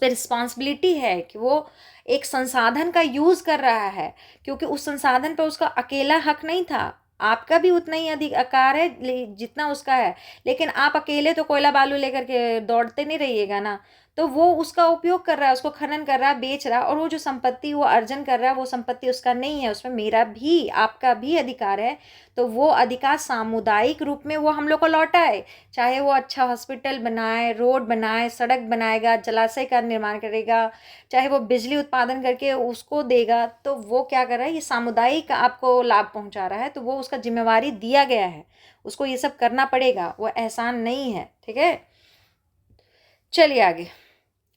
S1: रिस्पॉन्सिबिलिटी है कि वो एक संसाधन का यूज़ कर रहा है, क्योंकि उस संसाधन पर उसका अकेला हक नहीं था। आपका भी उतना ही अधिकार है जितना उसका है, लेकिन आप अकेले तो कोयला बालू लेकर के दौड़ते नहीं रहिएगा ना। तो वो उसका उपयोग कर रहा है, उसको खनन कर रहा है, बेच रहा है, और वो जो संपत्ति वो अर्जन कर रहा है वो संपत्ति उसका नहीं है, उसमें मेरा भी आपका भी अधिकार है। तो वो अधिकार सामुदायिक रूप में वो हम लोग को लौटा है। चाहे वो अच्छा हॉस्पिटल बनाए, रोड बनाए, सड़क बनाएगा, जलाशय का निर्माण करेगा, चाहे वो बिजली उत्पादन करके उसको देगा, तो वो क्या कर रहा है, ये सामुदायिक आपको लाभ पहुंचा रहा है। तो वो उसका जिम्मेवारी दिया गया है, उसको ये सब करना पड़ेगा, वो एहसान नहीं है। ठीक है, चलिए आगे।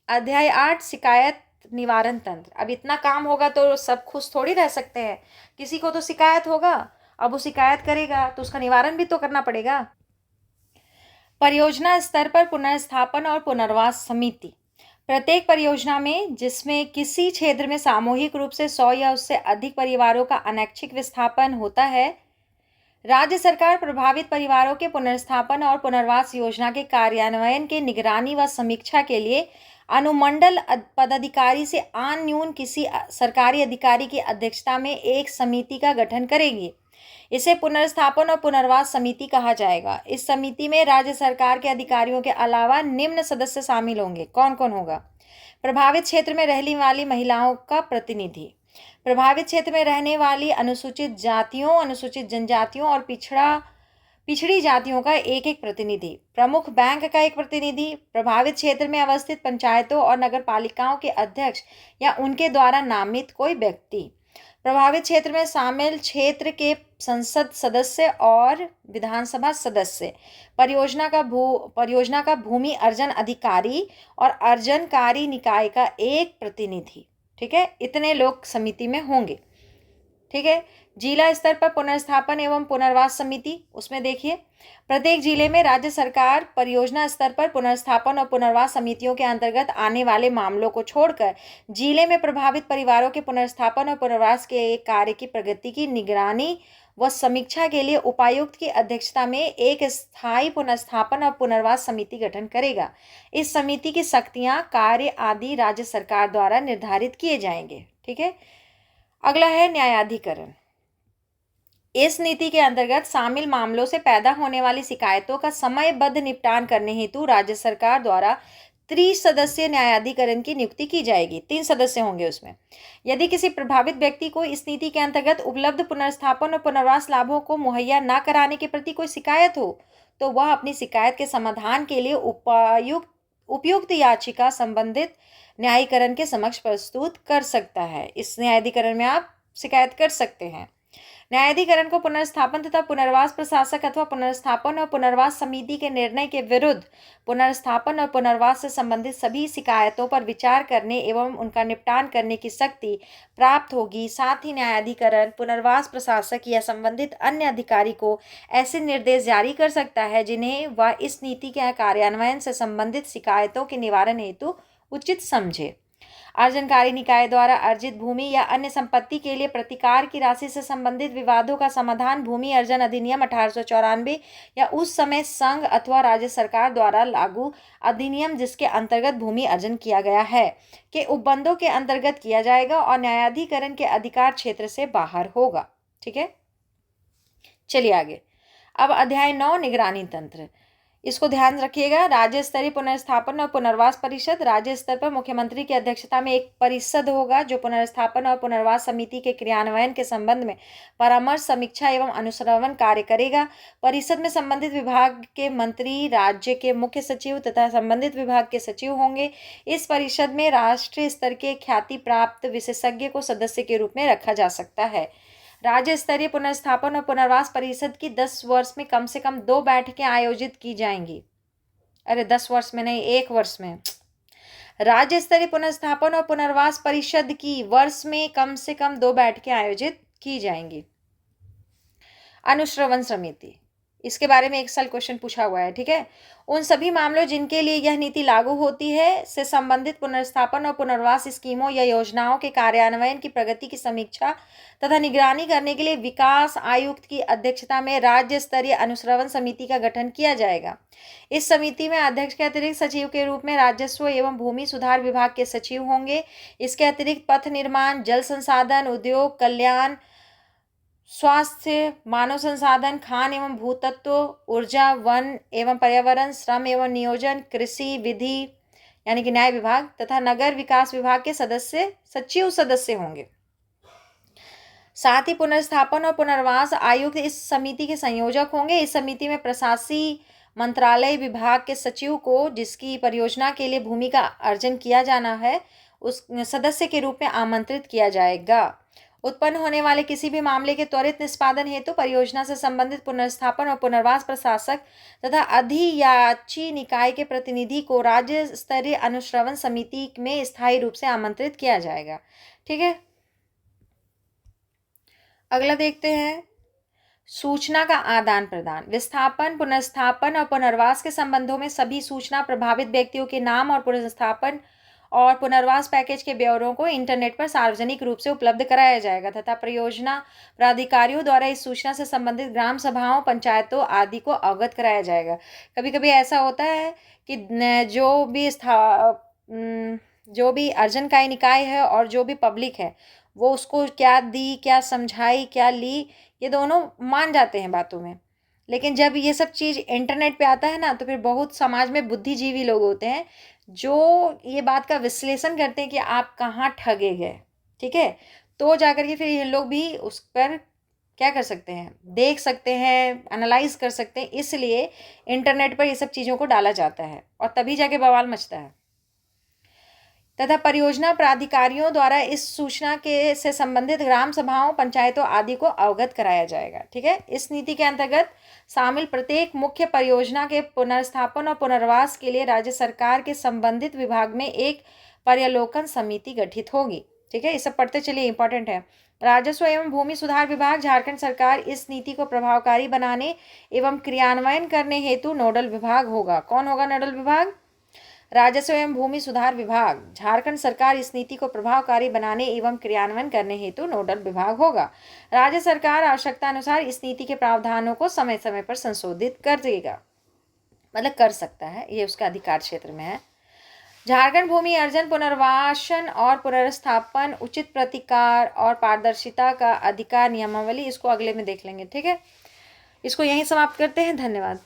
S1: अध्याय 8 शिकायत निवारण तंत्र। अब इतना काम होगा तो सब खुश थोड़ी रह सकते हैं, किसी को तो शिकायत होगा। अब वो शिकायत करेगा तो उसका निवारण भी तो करना पड़ेगा। परियोजना स्तर पर पुनर्स्थापन और पुनर्वास समिति। प्रत्येक परियोजना में जिसमें किसी क्षेत्र में सामूहिक रूप से 100 या उससे अधिक परिवारों का अनैच्छिक विस्थापन होता है, राज्य सरकार प्रभावित परिवारों के पुनर्स्थापन और पुनर्वास योजना के कार्यान्वयन के निगरानी व समीक्षा के लिए अनुमंडल पदाधिकारी से आन न्यून किसी सरकारी अधिकारी की अध्यक्षता में एक समिति का गठन करेगी। इसे पुनर्स्थापन और पुनर्वास समिति कहा जाएगा। इस समिति में राज्य सरकार के अधिकारियों के अलावा निम्न सदस्य शामिल होंगे। कौन कौन होगा? प्रभावित क्षेत्र में रहने वाली महिलाओं का प्रतिनिधि, प्रभावित क्षेत्र में रहने वाली अनुसूचित जातियों, अनुसूचित जनजातियों और पिछड़ी जातियों का एक एक प्रतिनिधि, प्रमुख बैंक का एक प्रतिनिधि, प्रभावित क्षेत्र में अवस्थित पंचायतों और नगर पालिकाओं के अध्यक्ष या उनके द्वारा नामित कोई व्यक्ति, प्रभावित क्षेत्र में शामिल क्षेत्र के संसद सदस्य और विधानसभा सदस्य, परियोजना का भूमि अर्जन अधिकारी और अर्जनकारी निकाय का एक प्रतिनिधि। ठीक है, इतने लोग समिति में होंगे। ठीक है, जिला स्तर पर पुनर्स्थापन एवं पुनर्वास समिति, उसमें देखिए प्रत्येक जिले में राज्य सरकार परियोजना स्तर पर पुनर्स्थापन और पुनर्वास समितियों के अंतर्गत आने वाले मामलों को छोड़कर जिले में प्रभावित परिवारों के पुनर्स्थापन और पुनर्वास के कार्य की प्रगति की निगरानी व समीक्षा के लिए उपायुक्त की अध्यक्षता में एक स्थायी पुनर्स्थापन और पुनर्वास समिति गठन करेगा। इस समिति की शक्तियां, कार्य आदि राज्य सरकार द्वारा निर्धारित किए जाएंगे। ठीक है, अगला है न्यायाधिकरण। इस नीति के अंतर्गत शामिल मामलों से पैदा होने वाली शिकायतों का समयबद्ध निपटान करने हेतु राज्य सरकार द्वारा त्रिसदस्यीय न्यायाधिकरण की नियुक्ति की जाएगी। 3 सदस्य होंगे उसमें। यदि किसी प्रभावित व्यक्ति को इस नीति के अंतर्गत उपलब्ध पुनर्स्थापन और पुनर्वास लाभों को मुहैया न कराने के प्रति कोई शिकायत हो तो वह अपनी शिकायत के समाधान के लिए उपयुक्त याचिका संबंधित न्यायाधिकरण के समक्ष प्रस्तुत कर सकता है। इस न्यायाधिकरण में आप शिकायत कर सकते हैं। न्यायाधिकरण को पुनर्स्थापन तथा पुनर्वास प्रशासक अथवा पुनर्स्थापन और पुनर्वास समिति के निर्णय के विरुद्ध पुनर्स्थापन और पुनर्वास से संबंधित सभी शिकायतों पर विचार करने एवं उनका निपटान करने की शक्ति प्राप्त होगी। साथ ही न्यायाधिकरण पुनर्वास प्रशासक या संबंधित अन्य अधिकारी को ऐसे निर्देश जारी कर सकता है जिन्हें वह इस नीति के कार्यान्वयन से संबंधित शिकायतों के निवारण हेतु उचित समझे। अर्जनकारी निकाय द्वारा अर्जित भूमि या अन्य संपत्ति के लिए प्रतिकार की राशि से संबंधित विवादों का समाधान भूमि अर्जन अधिनियम 1894 या उस समय संघ अथवा राज्य सरकार द्वारा लागू अधिनियम जिसके अंतर्गत भूमि अर्जन किया गया है के उपबंधों के अंतर्गत किया जाएगा और न्यायाधिकरण के अधिकार क्षेत्र से बाहर होगा। ठीक है, चलिए आगे। अब अध्याय 9 निगरानी तंत्र, इसको ध्यान रखिएगा। राज्य स्तरीय पुनर्स्थापन और पुनर्वास परिषद, राज्य स्तर पर मुख्यमंत्री की अध्यक्षता में एक परिषद होगा जो पुनर्स्थापन और पुनर्वास समिति के क्रियान्वयन के संबंध में परामर्श, समीक्षा एवं अनुश्रवण कार्य करेगा। परिषद में संबंधित विभाग के मंत्री, राज्य के मुख्य सचिव तथा संबंधित विभाग के सचिव होंगे। इस परिषद में राष्ट्रीय स्तर के ख्याति प्राप्त विशेषज्ञ को सदस्य के रूप में रखा जा सकता है। राज्य स्तरीय पुनर्स्थापन और पुनर्वास परिषद की 10 वर्ष में कम से कम 2 बैठकें आयोजित की जाएंगी। अरे 10 वर्ष में नहीं, 1 वर्ष में। राज्य स्तरीय पुनर्स्थापन और पुनर्वास परिषद की वर्ष में कम से कम 2 बैठकें आयोजित की जाएंगी। अनुश्रवण समिति, इसके बारे में एक साल क्वेश्चन पूछा हुआ है। ठीक है, उन सभी मामलों जिनके लिए यह नीति लागू होती है से संबंधित पुनर्स्थापन और पुनर्वास स्कीमों या योजनाओं के कार्यान्वयन की प्रगति की समीक्षा तथा निगरानी करने के लिए विकास आयुक्त की अध्यक्षता में राज्य स्तरीय अनुश्रवण समिति का गठन किया जाएगा। इस समिति में अध्यक्ष के अतिरिक्त सचिव के रूप में राजस्व एवं भूमि सुधार विभाग के सचिव होंगे। इसके अतिरिक्त पथ निर्माण, जल संसाधन, उद्योग, कल्याण, स्वास्थ्य, मानव संसाधन, खान एवं भूतत्व, ऊर्जा, वन एवं पर्यावरण, श्रम एवं नियोजन, कृषि, विधि यानी कि न्याय विभाग तथा नगर विकास विभाग के सचिव सदस्य होंगे। साथ ही पुनर्स्थापन और पुनर्वास आयुक्त इस समिति के संयोजक होंगे। इस समिति में प्रशासकीय मंत्रालय विभाग के सचिव को जिसकी परियोजना के लिए भूमि का अर्जन किया जाना है उस सदस्य के रूप में आमंत्रित किया जाएगा। उत्पन्न होने वाले किसी भी मामले के त्वरित निष्पादन हेतु परियोजना से संबंधित पुनर्स्थापन और पुनर्वास प्रशासक तथा अधियाची निकाय के प्रतिनिधि को राज्य स्तरीय अनुश्रवण समिति में स्थायी रूप से आमंत्रित किया जाएगा। ठीक है, अगला देखते हैं सूचना का आदान प्रदान। विस्थापन, पुनर्स्थापन और पुनर्वास के संबंधों में सभी सूचना प्रभावित व्यक्तियों के नाम और पुनर्स्थापन और पुनर्वास पैकेज के ब्यौरों को इंटरनेट पर सार्वजनिक रूप से उपलब्ध कराया जाएगा तथा परियोजना प्राधिकारियों द्वारा इस सूचना से संबंधित ग्राम सभाओं, पंचायतों आदि को अवगत कराया जाएगा। कभी कभी ऐसा होता है कि जो भी अर्जनकारी निकाय है और जो भी पब्लिक है वो उसको क्या दी, क्या समझाई, क्या ली, ये दोनों मान जाते हैं बातों में। लेकिन जब ये सब चीज़ इंटरनेट पे आता है ना तो फिर बहुत समाज में बुद्धिजीवी लोग होते हैं जो ये बात का विश्लेषण करते हैं कि आप कहाँ ठगे गए। ठीक है, तो जाकर के फिर ये लोग भी उस पर क्या कर सकते हैं, देख सकते हैं, एनालाइज कर सकते हैं। इसलिए इंटरनेट पर ये सब चीज़ों को डाला जाता है और तभी जाके बवाल मचता है। तथा परियोजना प्राधिकारियों द्वारा इस सूचना के से संबंधित ग्राम सभाओं, पंचायतों आदि को अवगत कराया जाएगा। ठीक है। इस नीति के अंतर्गत शामिल प्रत्येक मुख्य परियोजना के पुनर्स्थापन और पुनर्वास के लिए राज्य सरकार के संबंधित विभाग में एक पर्यालोकन समिति गठित होगी। ठीक है, ये सब पढ़ते चलिए, इंपॉर्टेंट है। राजस्व एवं भूमि सुधार विभाग, झारखंड सरकार इस नीति को प्रभावकारी बनाने एवं क्रियान्वयन करने हेतु नोडल विभाग होगा। कौन होगा नोडल विभाग? राजस्व एवं भूमि सुधार विभाग। झारखंड सरकार इस नीति को प्रभावकारी बनाने एवं क्रियान्वयन करने हेतु नोडल विभाग होगा। राज्य सरकार आवश्यकता अनुसार इस नीति के प्रावधानों को समय समय पर संशोधित कर देगा, मतलब कर सकता है, ये उसका अधिकार क्षेत्र में है। झारखंड भूमि अर्जन, पुनर्वासन और पुनर्स्थापन, उचित प्रतिकार और पारदर्शिता का अधिकार नियमावली, इसको अगले में देख लेंगे। ठीक है, इसको यहीं समाप्त करते हैं। धन्यवाद।